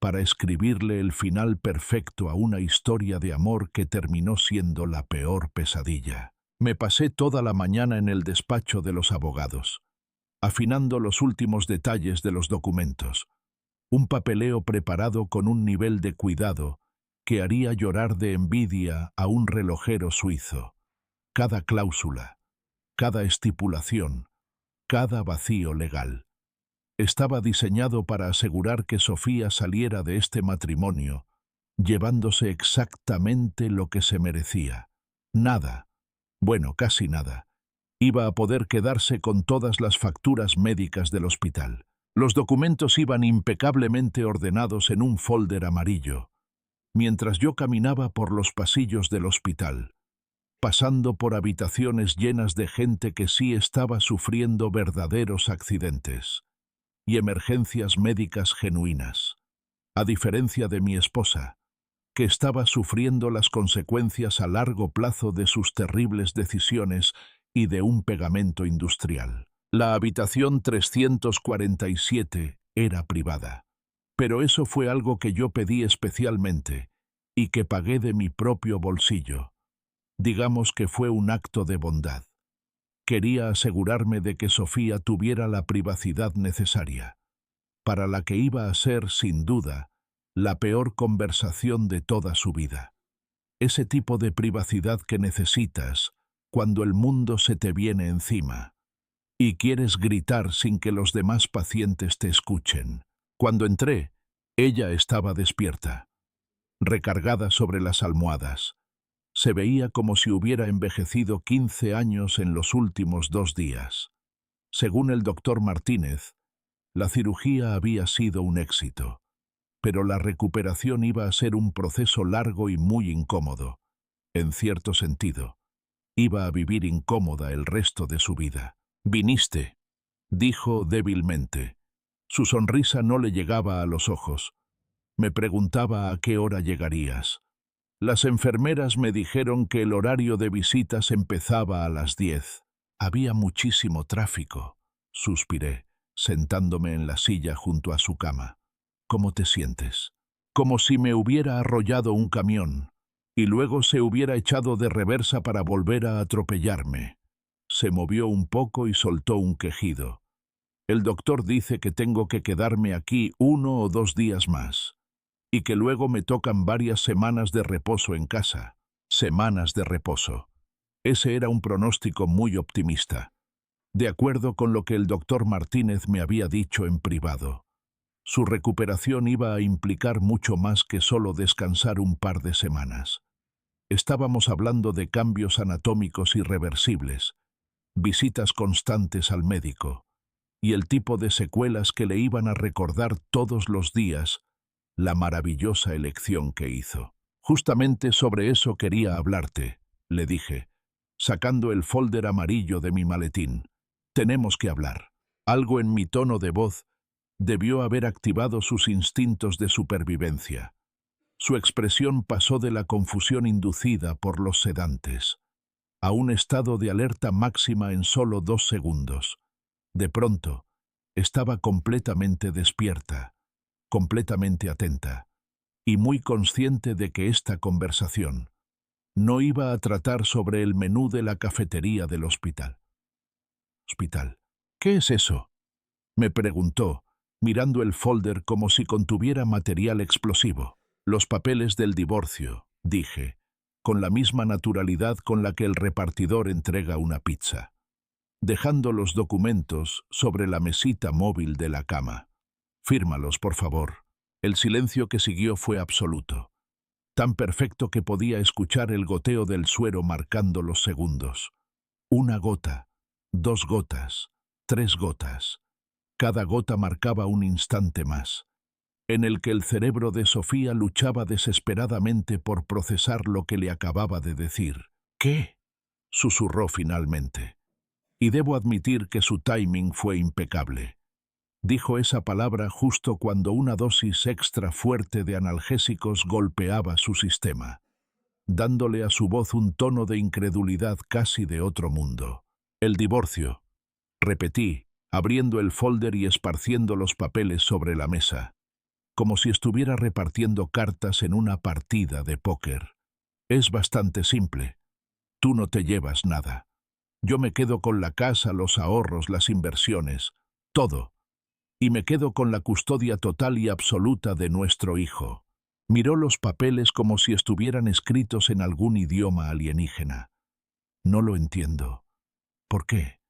para escribirle el final perfecto a una historia de amor que terminó siendo la peor pesadilla. Me pasé toda la mañana en el despacho de los abogados, afinando los últimos detalles de los documentos, un papeleo preparado con un nivel de cuidado que haría llorar de envidia a un relojero suizo. Cada cláusula, cada estipulación, cada vacío legal. Estaba diseñado para asegurar que Sofía saliera de este matrimonio, llevándose exactamente lo que se merecía. Nada, bueno, casi nada, iba a poder quedarse con todas las facturas médicas del hospital. Los documentos iban impecablemente ordenados en un folder amarillo, mientras yo caminaba por los pasillos del hospital, pasando por habitaciones llenas de gente que sí estaba sufriendo verdaderos accidentes y emergencias médicas genuinas, a diferencia de mi esposa, que estaba sufriendo las consecuencias a largo plazo de sus terribles decisiones y de un pegamento industrial. La habitación 347 era privada, pero eso fue algo que yo pedí especialmente y que pagué de mi propio bolsillo. Digamos que fue un acto de bondad. Quería asegurarme de que Sofía tuviera la privacidad necesaria, para la que iba a ser, sin duda, la peor conversación de toda su vida. Ese tipo de privacidad que necesitas cuando el mundo se te viene encima y quieres gritar sin que los demás pacientes te escuchen. Cuando entré, ella estaba despierta, recargada sobre las almohadas. Se veía como si hubiera envejecido 15 años en los últimos 2 días. Según el doctor Martínez, la cirugía había sido un éxito, pero la recuperación iba a ser un proceso largo y muy incómodo. En cierto sentido, iba a vivir incómoda el resto de su vida. «Viniste», dijo débilmente. Su sonrisa no le llegaba a los ojos. Me preguntaba a qué hora llegarías. Las enfermeras me dijeron que el horario de visitas empezaba a las 10. Había muchísimo tráfico, suspiré, sentándome en la silla junto a su cama. «¿Cómo te sientes?» «Como si me hubiera arrollado un camión y luego se hubiera echado de reversa para volver a atropellarme». Se movió un poco y soltó un quejido. El doctor dice que tengo que quedarme aquí 1 o 2 días más, y que luego me tocan varias semanas de reposo en casa. Semanas de reposo. Ese era un pronóstico muy optimista, de acuerdo con lo que el doctor Martínez me había dicho en privado. Su recuperación iba a implicar mucho más que solo descansar un par de semanas. Estábamos hablando de cambios anatómicos irreversibles, visitas constantes al médico, y el tipo de secuelas que le iban a recordar todos los días la maravillosa elección que hizo. Justamente sobre eso quería hablarte, le dije, sacando el folder amarillo de mi maletín. Tenemos que hablar. Algo en mi tono de voz debió haber activado sus instintos de supervivencia. Su expresión pasó de la confusión inducida por los sedantes a un estado de alerta máxima en solo 2 segundos. De pronto, estaba completamente despierta, completamente atenta, y muy consciente de que esta conversación no iba a tratar sobre el menú de la cafetería del hospital. ¿Hospital? ¿Qué es eso?, me preguntó, mirando el folder como si contuviera material explosivo. Los papeles del divorcio, dije, con la misma naturalidad con la que el repartidor entrega una pizza, dejando los documentos sobre la mesita móvil de la cama. Fírmalos, por favor. El silencio que siguió fue absoluto, tan perfecto que podía escuchar el goteo del suero marcando los segundos. 1 gota, 2 gotas, 3 gotas. Cada gota marcaba un instante más, en el que el cerebro de Sofía luchaba desesperadamente por procesar lo que le acababa de decir. ¿Qué?, susurró finalmente. Y debo admitir que su timing fue impecable. Dijo esa palabra justo cuando una dosis extra fuerte de analgésicos golpeaba su sistema, dándole a su voz un tono de incredulidad casi de otro mundo. El divorcio, repetí, abriendo el folder y esparciendo los papeles sobre la mesa, como si estuviera repartiendo cartas en una partida de póker. Es bastante simple. Tú no te llevas nada. Yo me quedo con la casa, los ahorros, las inversiones, todo. Y me quedo con la custodia total y absoluta de nuestro hijo. Miró los papeles como si estuvieran escritos en algún idioma alienígena. No lo entiendo. ¿Por qué?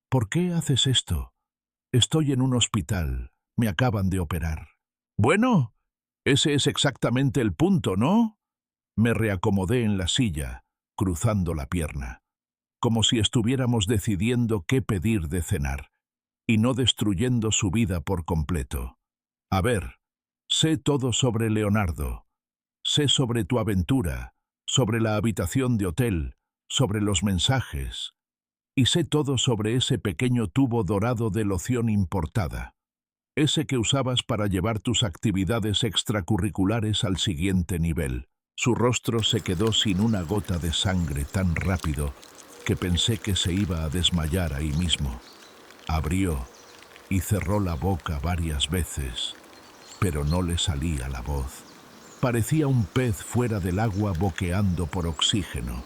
¿Por qué haces esto? Estoy en un hospital. Me acaban de operar. Bueno, ese es exactamente el punto, ¿no? Me reacomodé en la silla, cruzando la pierna, como si estuviéramos decidiendo qué pedir de cenar, y no destruyendo su vida por completo. A ver, sé todo sobre Leonardo. Sé sobre tu aventura, sobre la habitación de hotel, sobre los mensajes, y sé todo sobre ese pequeño tubo dorado de loción importada, ese que usabas para llevar tus actividades extracurriculares al siguiente nivel. Su rostro se quedó sin una gota de sangre tan rápido que pensé que se iba a desmayar ahí mismo. Abrió y cerró la boca varias veces, pero no le salía la voz. Parecía un pez fuera del agua boqueando por oxígeno.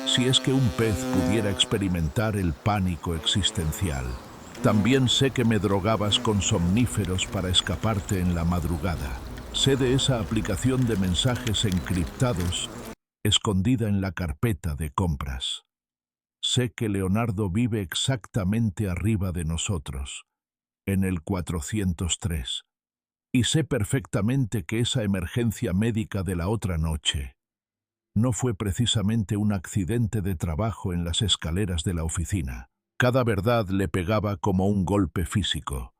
Si es que un pez pudiera experimentar el pánico existencial. También sé que me drogabas con somníferos para escaparte en la madrugada. Sé de esa aplicación de mensajes encriptados escondida en la carpeta de compras. Sé que Leonardo vive exactamente arriba de nosotros, en el 403. Y sé perfectamente que esa emergencia médica de la otra noche no fue precisamente un accidente de trabajo en las escaleras de la oficina. Cada verdad le pegaba como un golpe físico.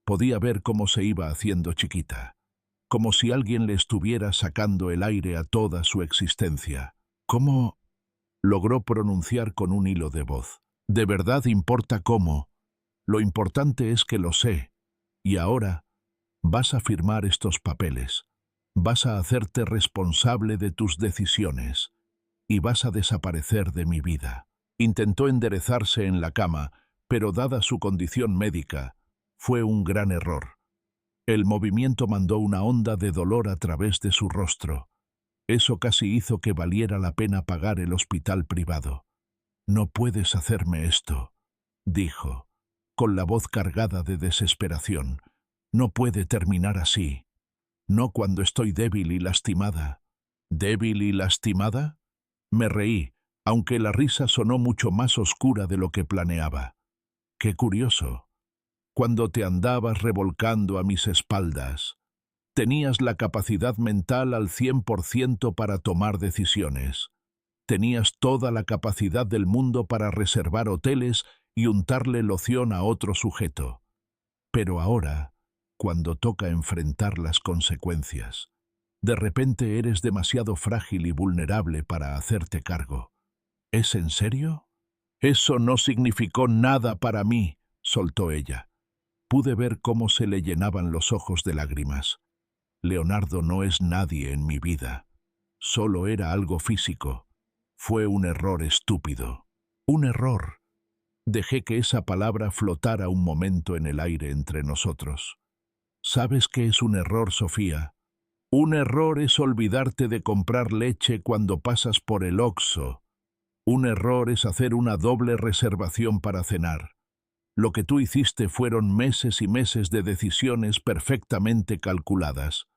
Podía ver cómo se iba haciendo chiquita, como si alguien le estuviera sacando el aire a toda su existencia. ¿Cómo? Logró pronunciar con un hilo de voz. ¿De verdad importa cómo? Lo importante es que lo sé. Y ahora vas a firmar estos papeles. Vas a hacerte responsable de tus decisiones. Y vas a desaparecer de mi vida. Intentó enderezarse en la cama, pero dada su condición médica, fue un gran error. El movimiento mandó una onda de dolor a través de su rostro. Eso casi hizo que valiera la pena pagar el hospital privado. No puedes hacerme esto, dijo, con la voz cargada de desesperación. No puede terminar así. No cuando estoy débil y lastimada. ¿Débil y lastimada? Me reí, aunque la risa sonó mucho más oscura de lo que planeaba. Qué curioso. Cuando te andabas revolcando a mis espaldas, tenías la capacidad mental al 100% para tomar decisiones. Tenías toda la capacidad del mundo para reservar hoteles y untarle loción a otro sujeto. Pero ahora, cuando toca enfrentar las consecuencias, de repente eres demasiado frágil y vulnerable para hacerte cargo. ¿Es en serio? Eso no significó nada para mí, soltó ella. Pude ver cómo se le llenaban los ojos de lágrimas. Leonardo no es nadie en mi vida. Solo era algo físico. Fue un error estúpido. Un error. Dejé que esa palabra flotara un momento en el aire entre nosotros. ¿Sabes qué es un error, Sofía? Un error es olvidarte de comprar leche cuando pasas por el Oxxo. Un error es hacer una doble reservación para cenar. Lo que tú hiciste fueron meses y meses de decisiones perfectamente calculadas.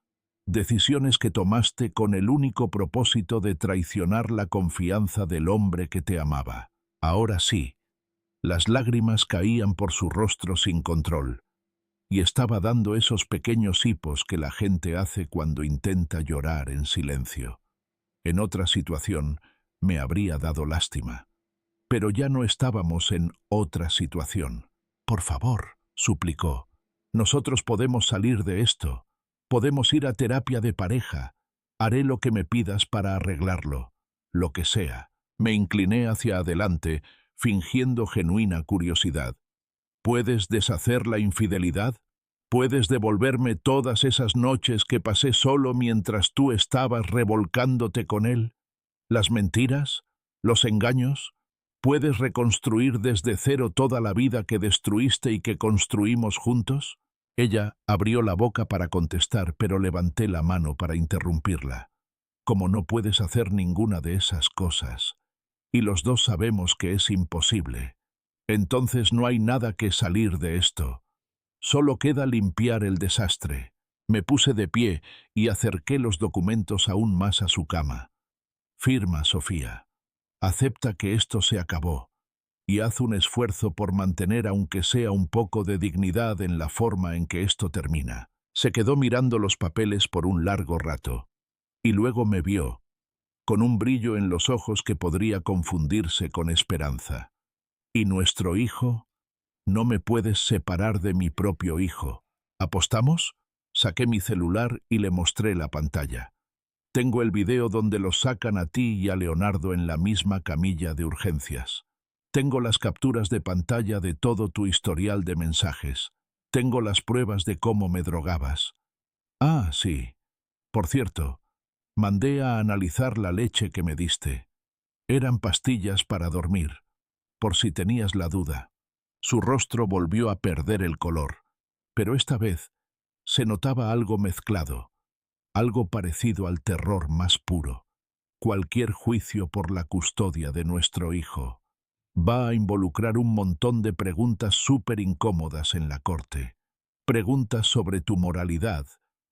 Decisiones que tomaste con el único propósito de traicionar la confianza del hombre que te amaba. Ahora sí, las lágrimas caían por su rostro sin control, y estaba dando esos pequeños hipos que la gente hace cuando intenta llorar en silencio. En otra situación, me habría dado lástima. Pero ya no estábamos en otra situación. Por favor, suplicó. Nosotros podemos salir de esto. Podemos ir a terapia de pareja. Haré lo que me pidas para arreglarlo. Lo que sea. Me incliné hacia adelante, fingiendo genuina curiosidad. ¿Puedes deshacer la infidelidad? ¿Puedes devolverme todas esas noches que pasé solo mientras tú estabas revolcándote con él? ¿Las mentiras? ¿Los engaños? ¿Puedes reconstruir desde cero toda la vida que destruiste y que construimos juntos? Ella abrió la boca para contestar, pero levanté la mano para interrumpirla. Como no puedes hacer ninguna de esas cosas, y los dos sabemos que es imposible, entonces no hay nada que salir de esto. Solo queda limpiar el desastre. Me puse de pie y acerqué los documentos aún más a su cama. Firma, Sofía. Acepta que esto se acabó y haz un esfuerzo por mantener aunque sea un poco de dignidad en la forma en que esto termina. Se quedó mirando los papeles por un largo rato y luego me vio, con un brillo en los ojos que podría confundirse con esperanza. ¿Y nuestro hijo? No me puedes separar de mi propio hijo. ¿Apostamos? Saqué mi celular y le mostré la pantalla. Tengo el video donde los sacan a ti y a Leonardo en la misma camilla de urgencias. Tengo las capturas de pantalla de todo tu historial de mensajes. Tengo las pruebas de cómo me drogabas. Ah, sí. Por cierto, mandé a analizar la leche que me diste. Eran pastillas para dormir, por si tenías la duda. Su rostro volvió a perder el color, pero esta vez se notaba algo mezclado. Algo parecido al terror más puro. Cualquier juicio por la custodia de nuestro hijo va a involucrar un montón de preguntas súper incómodas en la corte. Preguntas sobre tu moralidad,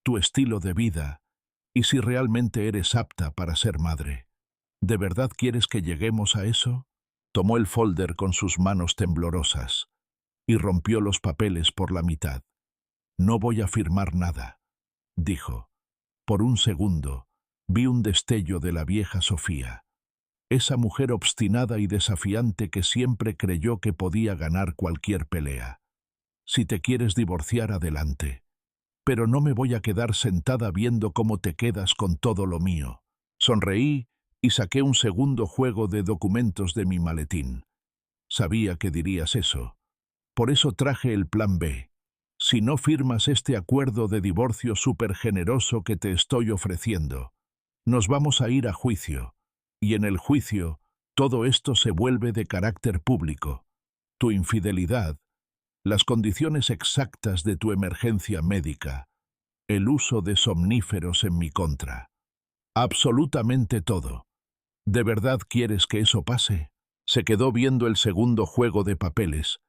tu estilo de vida y si realmente eres apta para ser madre. ¿De verdad quieres que lleguemos a eso? Tomó el folder con sus manos temblorosas y rompió los papeles por la mitad. No voy a firmar nada, dijo. Por un segundo, vi un destello de la vieja Sofía, esa mujer obstinada y desafiante que siempre creyó que podía ganar cualquier pelea. Si te quieres divorciar, adelante. Pero no me voy a quedar sentada viendo cómo te quedas con todo lo mío. Sonreí y saqué un segundo juego de documentos de mi maletín. Sabía que dirías eso. Por eso traje el plan B. Si no firmas este acuerdo de divorcio súper generoso que te estoy ofreciendo, nos vamos a ir a juicio. Y en el juicio, todo esto se vuelve de carácter público. Tu infidelidad, las condiciones exactas de tu emergencia médica, el uso de somníferos en mi contra. Absolutamente todo. ¿De verdad quieres que eso pase? Se quedó viendo el segundo juego de papeles,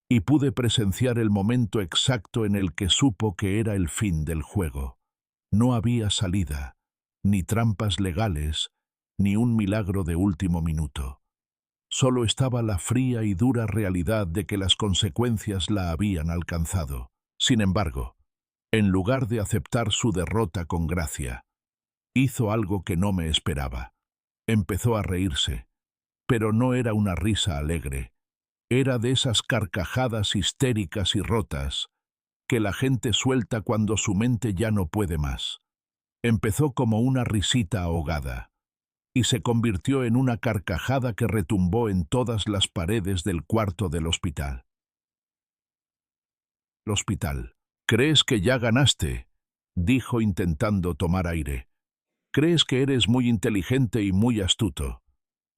y pude presenciar el momento exacto en el que supo que era el fin del juego. No había salida, ni trampas legales, ni un milagro de último minuto. Solo estaba la fría y dura realidad de que las consecuencias la habían alcanzado. Sin embargo, en lugar de aceptar su derrota con gracia, hizo algo que no me esperaba. Empezó a reírse, pero no era una risa alegre. Era de esas carcajadas histéricas y rotas que la gente suelta cuando su mente ya no puede más. Empezó como una risita ahogada y se convirtió en una carcajada que retumbó en todas las paredes del cuarto del hospital. El hospital. «¿Crees que ya ganaste?», dijo intentando tomar aire. «Crees que eres muy inteligente y muy astuto,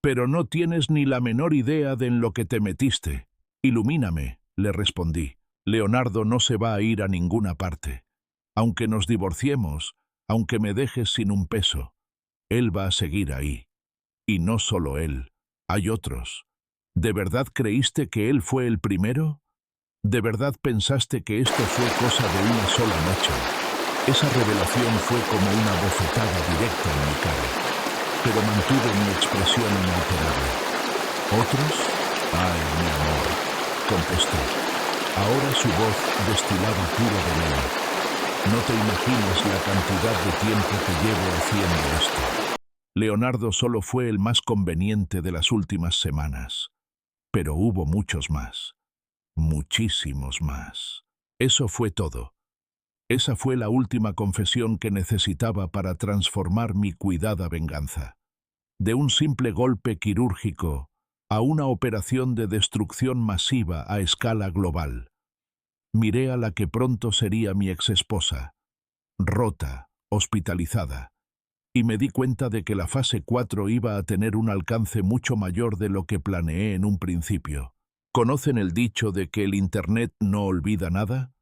pero no tienes ni la menor idea de en lo que te metiste. Ilumíname», le respondí. «Leonardo no se va a ir a ninguna parte. Aunque nos divorciemos, aunque me dejes sin un peso, él va a seguir ahí. Y no solo él, hay otros. ¿De verdad creíste que él fue el primero? ¿De verdad pensaste que esto fue cosa de una sola noche?». Esa revelación fue como una bofetada directa en mi cara, pero mantuve mi expresión inalterable. «¿Otros? Ay, mi amor», contestó. Ahora su voz destilaba puro veneno. «No te imaginas la cantidad de tiempo que llevo haciendo esto. Leonardo solo fue el más conveniente de las últimas semanas, pero hubo muchos más, muchísimos más. Eso fue todo. Esa fue la última confesión que necesitaba para transformar mi cuidada venganza. De un simple golpe quirúrgico a una operación de destrucción masiva a escala global. Miré a la que pronto sería mi exesposa, rota, hospitalizada, y me di cuenta de que la fase 4 iba a tener un alcance mucho mayor de lo que planeé en un principio. ¿Conocen el dicho de que el Internet no olvida nada?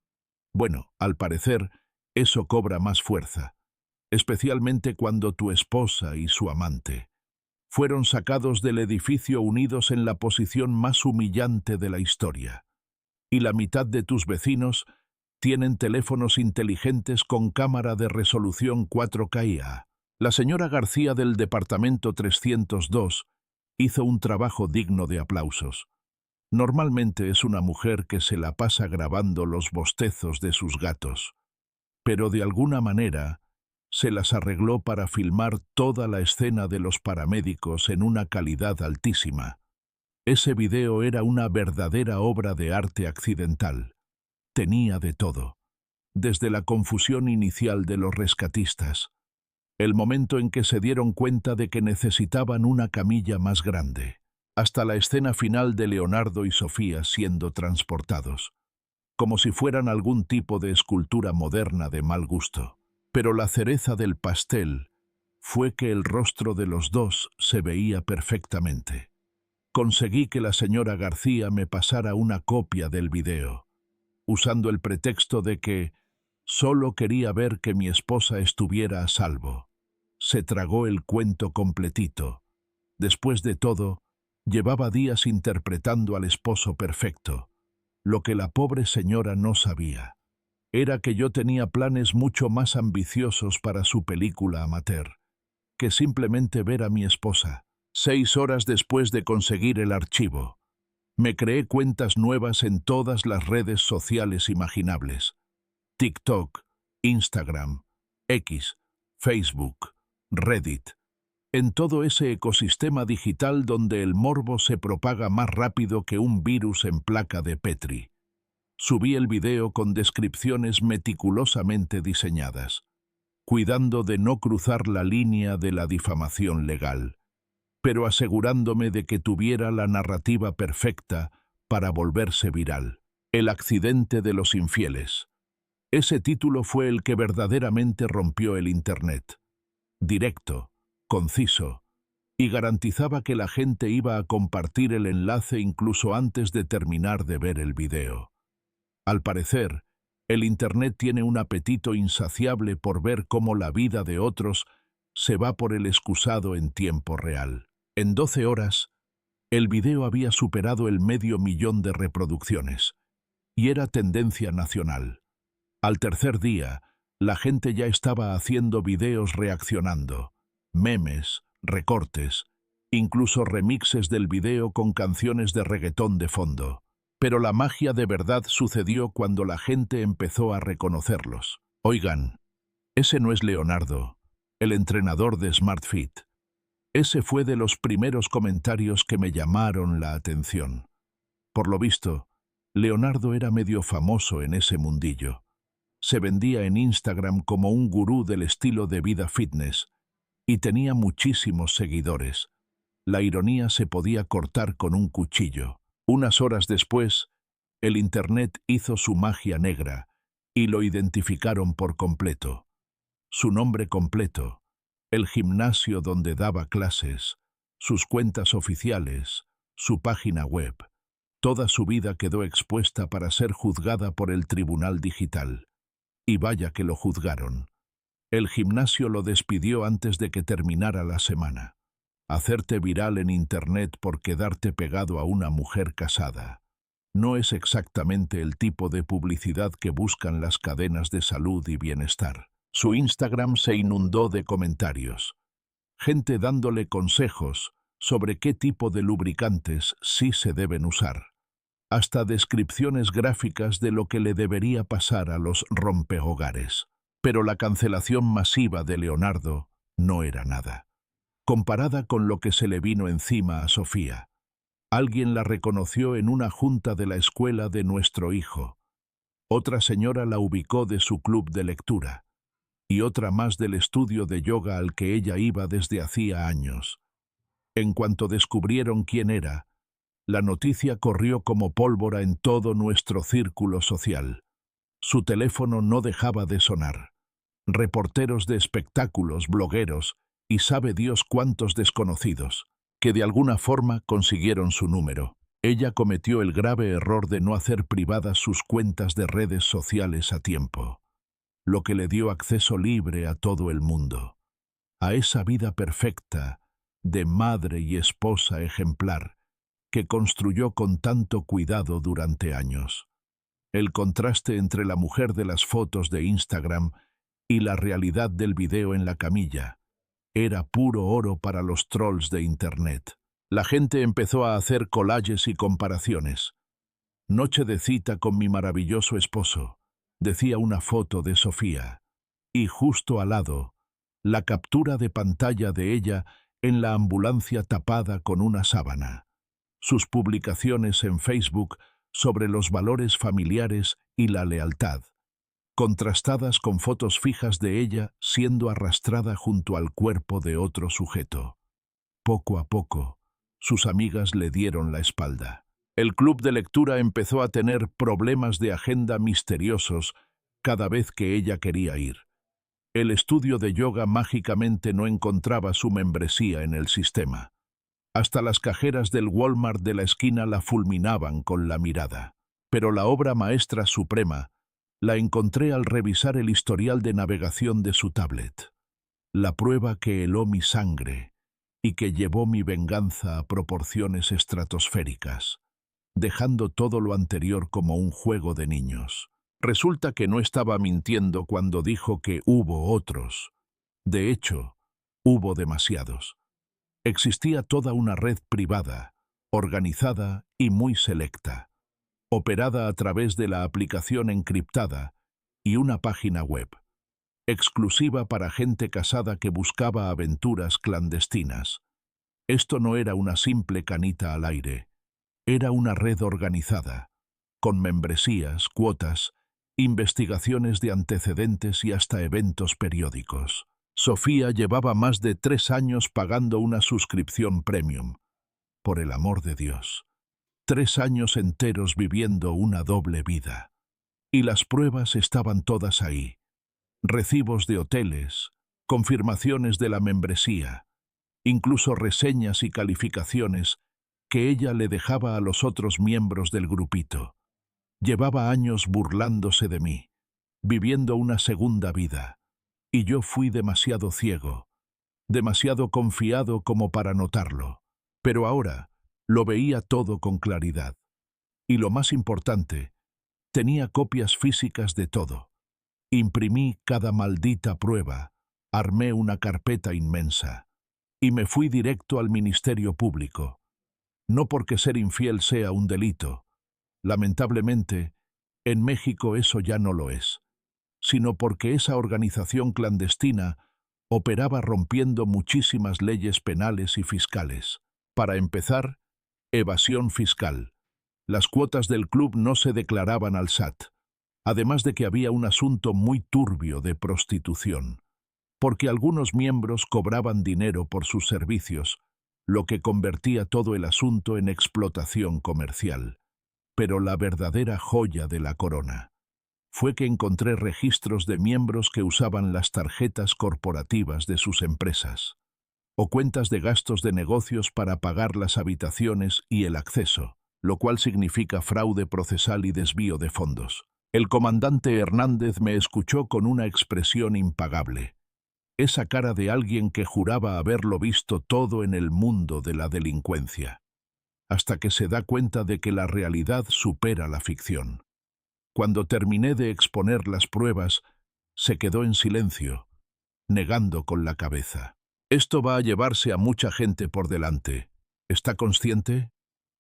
Bueno, al parecer, eso cobra más fuerza, especialmente cuando tu esposa y su amante fueron sacados del edificio unidos en la posición más humillante de la historia, y la mitad de tus vecinos tienen teléfonos inteligentes con cámara de resolución 4K IA. La señora García del departamento 302 hizo un trabajo digno de aplausos. Normalmente es una mujer que se la pasa grabando los bostezos de sus gatos, pero de alguna manera se las arregló para filmar toda la escena de los paramédicos en una calidad altísima. Ese video era una verdadera obra de arte accidental. Tenía de todo, desde la confusión inicial de los rescatistas, el momento en que se dieron cuenta de que necesitaban una camilla más grande, hasta la escena final de Leonardo y Sofía siendo transportados, como si fueran algún tipo de escultura moderna de mal gusto. Pero la cereza del pastel fue que el rostro de los dos se veía perfectamente. Conseguí que la señora García me pasara una copia del video, usando el pretexto de que solo quería ver que mi esposa estuviera a salvo. Se tragó el cuento completito. Después de todo, llevaba días interpretando al esposo perfecto. Lo que la pobre señora no sabía era que yo tenía planes mucho más ambiciosos para su película amateur, que simplemente ver a mi esposa. 6 horas después de conseguir el archivo, me creé cuentas nuevas en todas las redes sociales imaginables: TikTok, Instagram, X, Facebook, Reddit. En todo ese ecosistema digital donde el morbo se propaga más rápido que un virus en placa de Petri. Subí el video con descripciones meticulosamente diseñadas, cuidando de no cruzar la línea de la difamación legal, pero asegurándome de que tuviera la narrativa perfecta para volverse viral. El accidente de los infieles. Ese título fue el que verdaderamente rompió el Internet. Directo, conciso, y garantizaba que la gente iba a compartir el enlace incluso antes de terminar de ver el video. Al parecer, el Internet tiene un apetito insaciable por ver cómo la vida de otros se va por el excusado en tiempo real. En 12 horas, El video había superado el 500.000 de reproducciones y era tendencia nacional. Al tercer día, la gente ya estaba haciendo videos reaccionando, memes, recortes, incluso remixes del video con canciones de reggaetón de fondo. Pero la magia de verdad sucedió cuando la gente empezó a reconocerlos. Oigan, ese no es Leonardo, el entrenador de SmartFit. Ese fue de los primeros comentarios que me llamaron la atención. Por lo visto, Leonardo era medio famoso en ese mundillo. Se vendía en Instagram como un gurú del estilo de vida fitness y tenía muchísimos seguidores. La ironía se podía cortar con un cuchillo. Unas horas después, el Internet hizo su magia negra y lo identificaron por completo. Su nombre completo, el gimnasio donde daba clases, sus cuentas oficiales, su página web. Toda su vida quedó expuesta para ser juzgada por el Tribunal Digital. Y vaya que lo juzgaron. El gimnasio lo despidió antes de que terminara la semana. Hacerte viral en Internet por quedarte pegado a una mujer casada no es exactamente el tipo de publicidad que buscan las cadenas de salud y bienestar. Su Instagram se inundó de comentarios. Gente dándole consejos sobre qué tipo de lubricantes sí se deben usar. Hasta descripciones gráficas de lo que le debería pasar a los rompehogares. Pero la cancelación masiva de Leonardo no era nada. Comparada con lo que se le vino encima a Sofía. Alguien la reconoció en una junta de la escuela de nuestro hijo. Otra señora la ubicó de su club de lectura. Y otra más del estudio de yoga al que ella iba desde hacía años. En cuanto descubrieron quién era, la noticia corrió como pólvora en todo nuestro círculo social. Su teléfono no dejaba de sonar. Reporteros de espectáculos, blogueros y sabe Dios cuántos desconocidos, que de alguna forma consiguieron su número. Ella cometió el grave error de no hacer privadas sus cuentas de redes sociales a tiempo, lo que le dio acceso libre a todo el mundo, a esa vida perfecta, de madre y esposa ejemplar, que construyó con tanto cuidado durante años. El contraste entre la mujer de las fotos de Instagram y la realidad del video en la camilla era puro oro para los trolls de Internet. La gente empezó a hacer collages y comparaciones. Noche de cita con mi maravilloso esposo, decía una foto de Sofía, y justo al lado, la captura de pantalla de ella en la ambulancia tapada con una sábana. Sus publicaciones en Facebook sobre los valores familiares y la lealtad, contrastadas con fotos fijas de ella siendo arrastrada junto al cuerpo de otro sujeto. Poco a poco, sus amigas le dieron la espalda. El club de lectura empezó a tener problemas de agenda misteriosos cada vez que ella quería ir. El estudio de yoga mágicamente no encontraba su membresía en el sistema. Hasta las cajeras del Walmart de la esquina la fulminaban con la mirada. Pero la obra maestra suprema la encontré al revisar el historial de navegación de su tablet. La prueba que heló mi sangre y que llevó mi venganza a proporciones estratosféricas, dejando todo lo anterior como un juego de niños. Resulta que no estaba mintiendo cuando dijo que hubo otros. De hecho, hubo demasiados. Existía toda una red privada, organizada y muy selecta, operada a través de la aplicación encriptada y una página web, exclusiva para gente casada que buscaba aventuras clandestinas. Esto no era una simple canita al aire, era una red organizada, con membresías, cuotas, investigaciones de antecedentes y hasta eventos periódicos. Sofía llevaba más de 3 años pagando una suscripción premium. Por el amor de Dios. 3 años enteros viviendo una doble vida. Y las pruebas estaban todas ahí. Recibos de hoteles, confirmaciones de la membresía, incluso reseñas y calificaciones que ella le dejaba a los otros miembros del grupito. Llevaba años burlándose de mí, viviendo una segunda vida, y yo fui demasiado ciego, demasiado confiado como para notarlo. Pero ahora, Lo veía todo con claridad. Y lo más importante, tenía copias físicas de todo. Imprimí cada maldita prueba, armé una carpeta inmensa y me fui directo al Ministerio Público. No porque ser infiel sea un delito. Lamentablemente, en México eso ya no lo es, sino porque esa organización clandestina operaba rompiendo muchísimas leyes penales y fiscales. Para empezar, evasión fiscal. Las cuotas del club no se declaraban al SAT, además de que había un asunto muy turbio de prostitución, porque algunos miembros cobraban dinero por sus servicios, lo que convertía todo el asunto en explotación comercial. Pero la verdadera joya de la corona fue que encontré registros de miembros que usaban las tarjetas corporativas de sus empresas, o cuentas de gastos de negocios para pagar las habitaciones y el acceso, lo cual significa fraude procesal y desvío de fondos. El comandante Hernández me escuchó con una expresión impagable, esa cara de alguien que juraba haberlo visto todo en el mundo de la delincuencia, hasta que se da cuenta de que la realidad supera la ficción. Cuando terminé de exponer las pruebas, se quedó en silencio, negando con la cabeza. «Esto va a llevarse a mucha gente por delante. ¿Está consciente?»,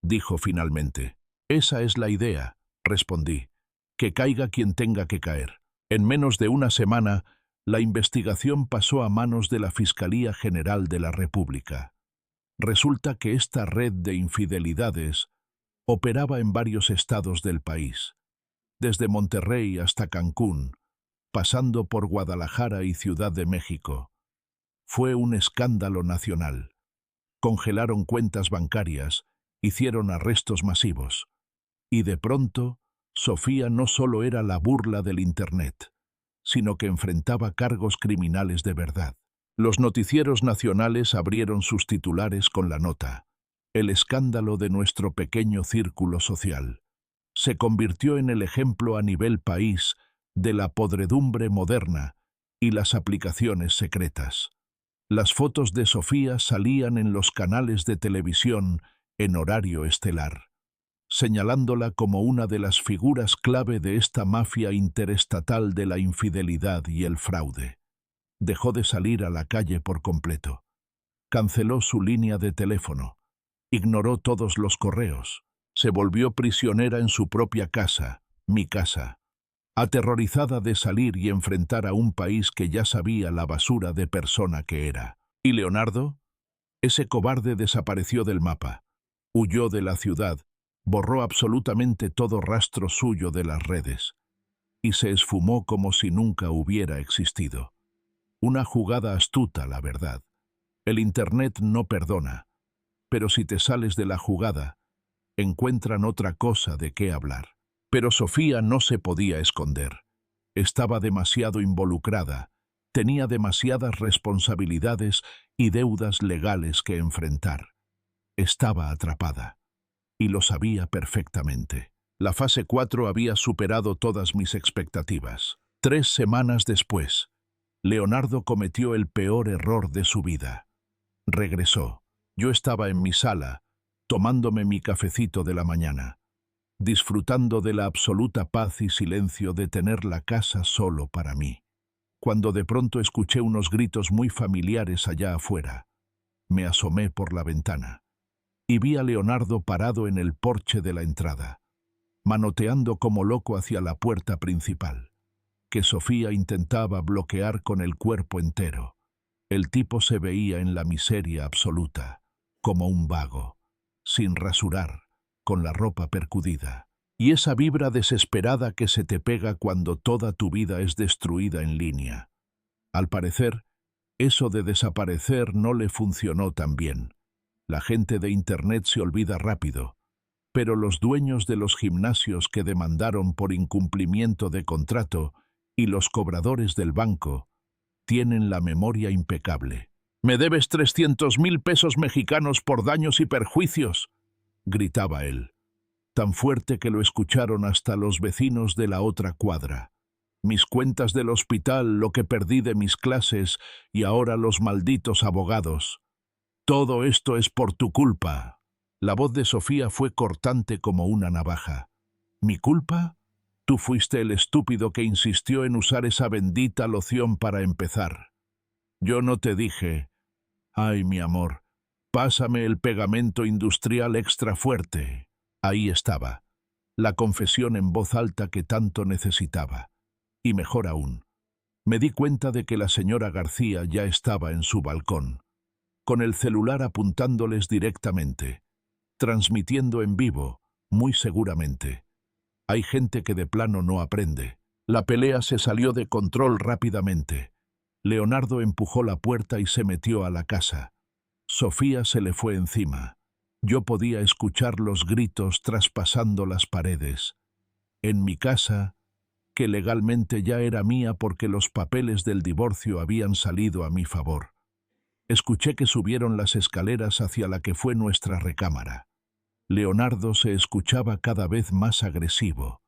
dijo finalmente. «Esa es la idea», respondí. «Que caiga quien tenga que caer». En menos de una semana, la investigación pasó a manos de la Fiscalía General de la República. Resulta que esta red de infidelidades operaba en varios estados del país, desde Monterrey hasta Cancún, pasando por Guadalajara y Ciudad de México. Fue un escándalo nacional. Congelaron cuentas bancarias, hicieron arrestos masivos. Y de pronto, Sofía no solo era la burla del Internet, sino que enfrentaba cargos criminales de verdad. Los noticieros nacionales abrieron sus titulares con la nota: «El escándalo de nuestro pequeño círculo social». Se convirtió en el ejemplo a nivel país de la podredumbre moderna y las aplicaciones secretas. Las fotos de Sofía salían en los canales de televisión en horario estelar, señalándola como una de las figuras clave de esta mafia interestatal de la infidelidad y el fraude. Dejó de salir a la calle por completo. Canceló su línea de teléfono. Ignoró todos los correos. Se volvió prisionera en su propia casa, mi casa, aterrorizada de salir y enfrentar a un país que ya sabía la basura de persona que era. ¿Y Leonardo? Ese cobarde desapareció del mapa. Huyó de la ciudad, borró absolutamente todo rastro suyo de las redes, y se esfumó como si nunca hubiera existido. Una jugada astuta, la verdad. El Internet no perdona, pero si te sales de la jugada, encuentran otra cosa de qué hablar. Pero Sofía no se podía esconder. Estaba demasiado involucrada, tenía demasiadas responsabilidades y deudas legales que enfrentar. Estaba atrapada, y lo sabía perfectamente. La fase 4 había superado todas mis expectativas. 3 semanas después, Leonardo cometió el peor error de su vida. Regresó. Yo estaba en mi sala, tomándome mi cafecito de la mañana, disfrutando de la absoluta paz y silencio de tener la casa solo para mí, cuando de pronto escuché unos gritos muy familiares allá afuera. Me asomé por la ventana y vi a Leonardo parado en el porche de la entrada, manoteando como loco hacia la puerta principal, que Sofía intentaba bloquear con el cuerpo entero. El tipo se veía en la miseria absoluta, como un vago, sin rasurar, con la ropa percudida, y esa vibra desesperada que se te pega cuando toda tu vida es destruida en línea. Al parecer, eso de desaparecer no le funcionó tan bien. La gente de Internet se olvida rápido, pero los dueños de los gimnasios que demandaron por incumplimiento de contrato y los cobradores del banco tienen la memoria impecable. «Me debes 300,000 pesos mexicanos por daños y perjuicios», gritaba él, tan fuerte que lo escucharon hasta los vecinos de la otra cuadra. «Mis cuentas del hospital, lo que perdí de mis clases y ahora los malditos abogados. Todo esto es por tu culpa». La voz de Sofía fue cortante como una navaja. ¿Mi culpa? Tú fuiste el estúpido que insistió en usar esa bendita loción para empezar. Yo no te dije... Ay, mi amor, pásame el pegamento industrial extra fuerte. Ahí estaba, la confesión en voz alta que tanto necesitaba. Y mejor aún, me di cuenta de que la señora García ya estaba en su balcón, con el celular apuntándoles directamente, transmitiendo en vivo, muy seguramente. Hay gente que de plano no aprende. La pelea se salió de control rápidamente. Leonardo empujó la puerta y se metió a la casa. Sofía se le fue encima. Yo podía escuchar los gritos traspasando las paredes. En mi casa, que legalmente ya era mía porque los papeles del divorcio habían salido a mi favor. Escuché que subieron las escaleras hacia la que fue nuestra recámara. Leonardo se escuchaba cada vez más agresivo,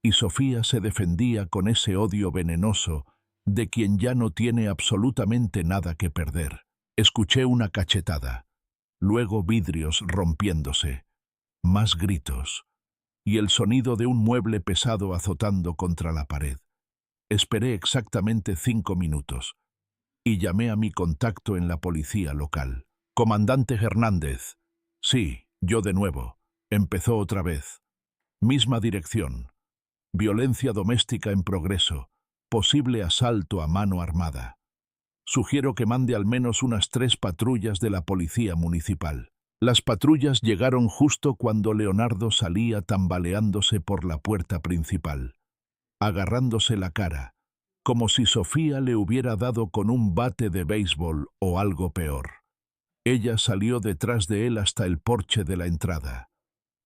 y Sofía se defendía con ese odio venenoso de quien ya no tiene absolutamente nada que perder. Escuché una cachetada, luego vidrios rompiéndose, más gritos, y el sonido de un mueble pesado azotando contra la pared. Esperé exactamente 5 minutos, y llamé a mi contacto en la policía local. «Comandante Hernández». «Sí, yo de nuevo». Empezó otra vez. Misma dirección. Violencia doméstica en progreso. Posible asalto a mano armada. Sugiero que mande al menos unas 3 patrullas de la policía municipal. Las patrullas llegaron justo cuando Leonardo salía tambaleándose por la puerta principal, agarrándose la cara, como si Sofía le hubiera dado con un bate de béisbol o algo peor. Ella salió detrás de él hasta el porche de la entrada,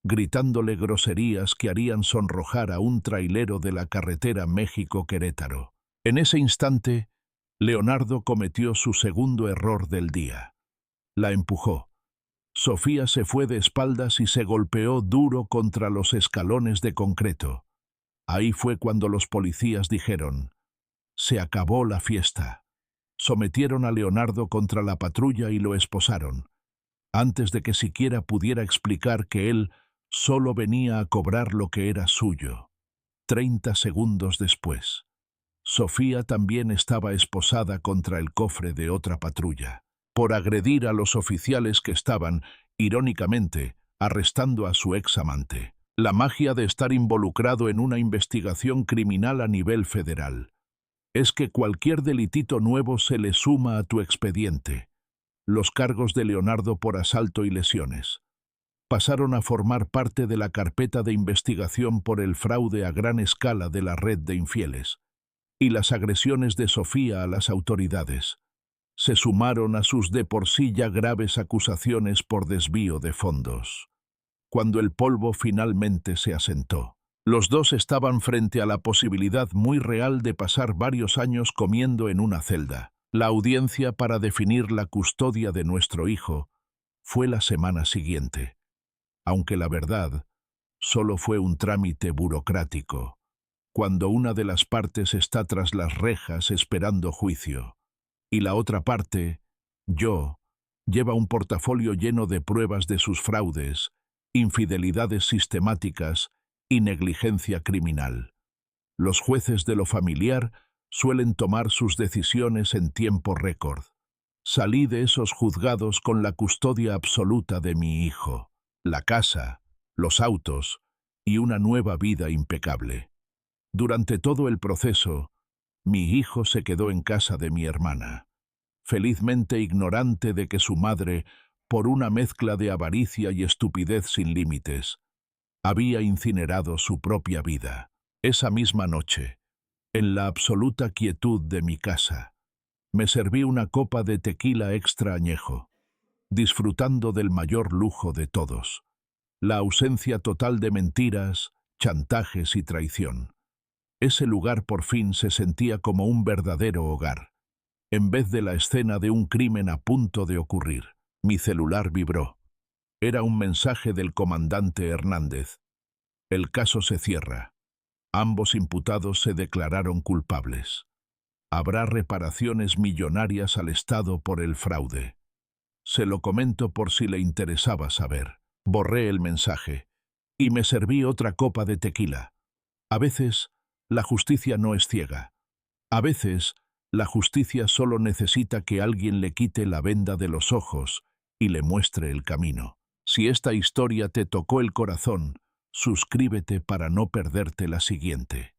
gritándole groserías que harían sonrojar a un trailero de la carretera México-Querétaro. En ese instante, Leonardo cometió su segundo error del día. La empujó. Sofía se fue de espaldas y se golpeó duro contra los escalones de concreto. Ahí fue cuando los policías dijeron: «Se acabó la fiesta». Sometieron a Leonardo contra la patrulla y lo esposaron, antes de que siquiera pudiera explicar que él solo venía a cobrar lo que era suyo. 30 segundos después, Sofía también estaba esposada contra el cofre de otra patrulla, por agredir a los oficiales que estaban, irónicamente, arrestando a su ex amante. La magia de estar involucrado en una investigación criminal a nivel federal es que cualquier delitito nuevo se le suma a tu expediente. Los cargos de Leonardo por asalto y lesiones pasaron a formar parte de la carpeta de investigación por el fraude a gran escala de la red de infieles, y las agresiones de Sofía a las autoridades se sumaron a sus de por sí ya graves acusaciones por desvío de fondos. Cuando el polvo finalmente se asentó, los dos estaban frente a la posibilidad muy real de pasar varios años comiendo en una celda. La audiencia para definir la custodia de nuestro hijo fue la semana siguiente, aunque la verdad solo fue un trámite burocrático, cuando una de las partes está tras las rejas esperando juicio, y la otra parte, yo, lleva un portafolio lleno de pruebas de sus fraudes, infidelidades sistemáticas y negligencia criminal. Los jueces de lo familiar suelen tomar sus decisiones en tiempo récord. Salí de esos juzgados con la custodia absoluta de mi hijo, la casa, los autos y una nueva vida impecable. Durante todo el proceso, mi hijo se quedó en casa de mi hermana, felizmente ignorante de que su madre, por una mezcla de avaricia y estupidez sin límites, había incinerado su propia vida. Esa misma noche, en la absoluta quietud de mi casa, me serví una copa de tequila extra añejo, disfrutando del mayor lujo de todos, la ausencia total de mentiras, chantajes y traición. Ese lugar por fin se sentía como un verdadero hogar, en vez de la escena de un crimen a punto de ocurrir. Mi celular vibró. Era un mensaje del comandante Hernández. El caso se cierra. Ambos imputados se declararon culpables. Habrá reparaciones millonarias al Estado por el fraude. Se lo comento por si le interesaba saber. Borré el mensaje y me serví otra copa de tequila. A veces, la justicia no es ciega. A veces, la justicia solo necesita que alguien le quite la venda de los ojos y le muestre el camino. Si esta historia te tocó el corazón, suscríbete para no perderte la siguiente.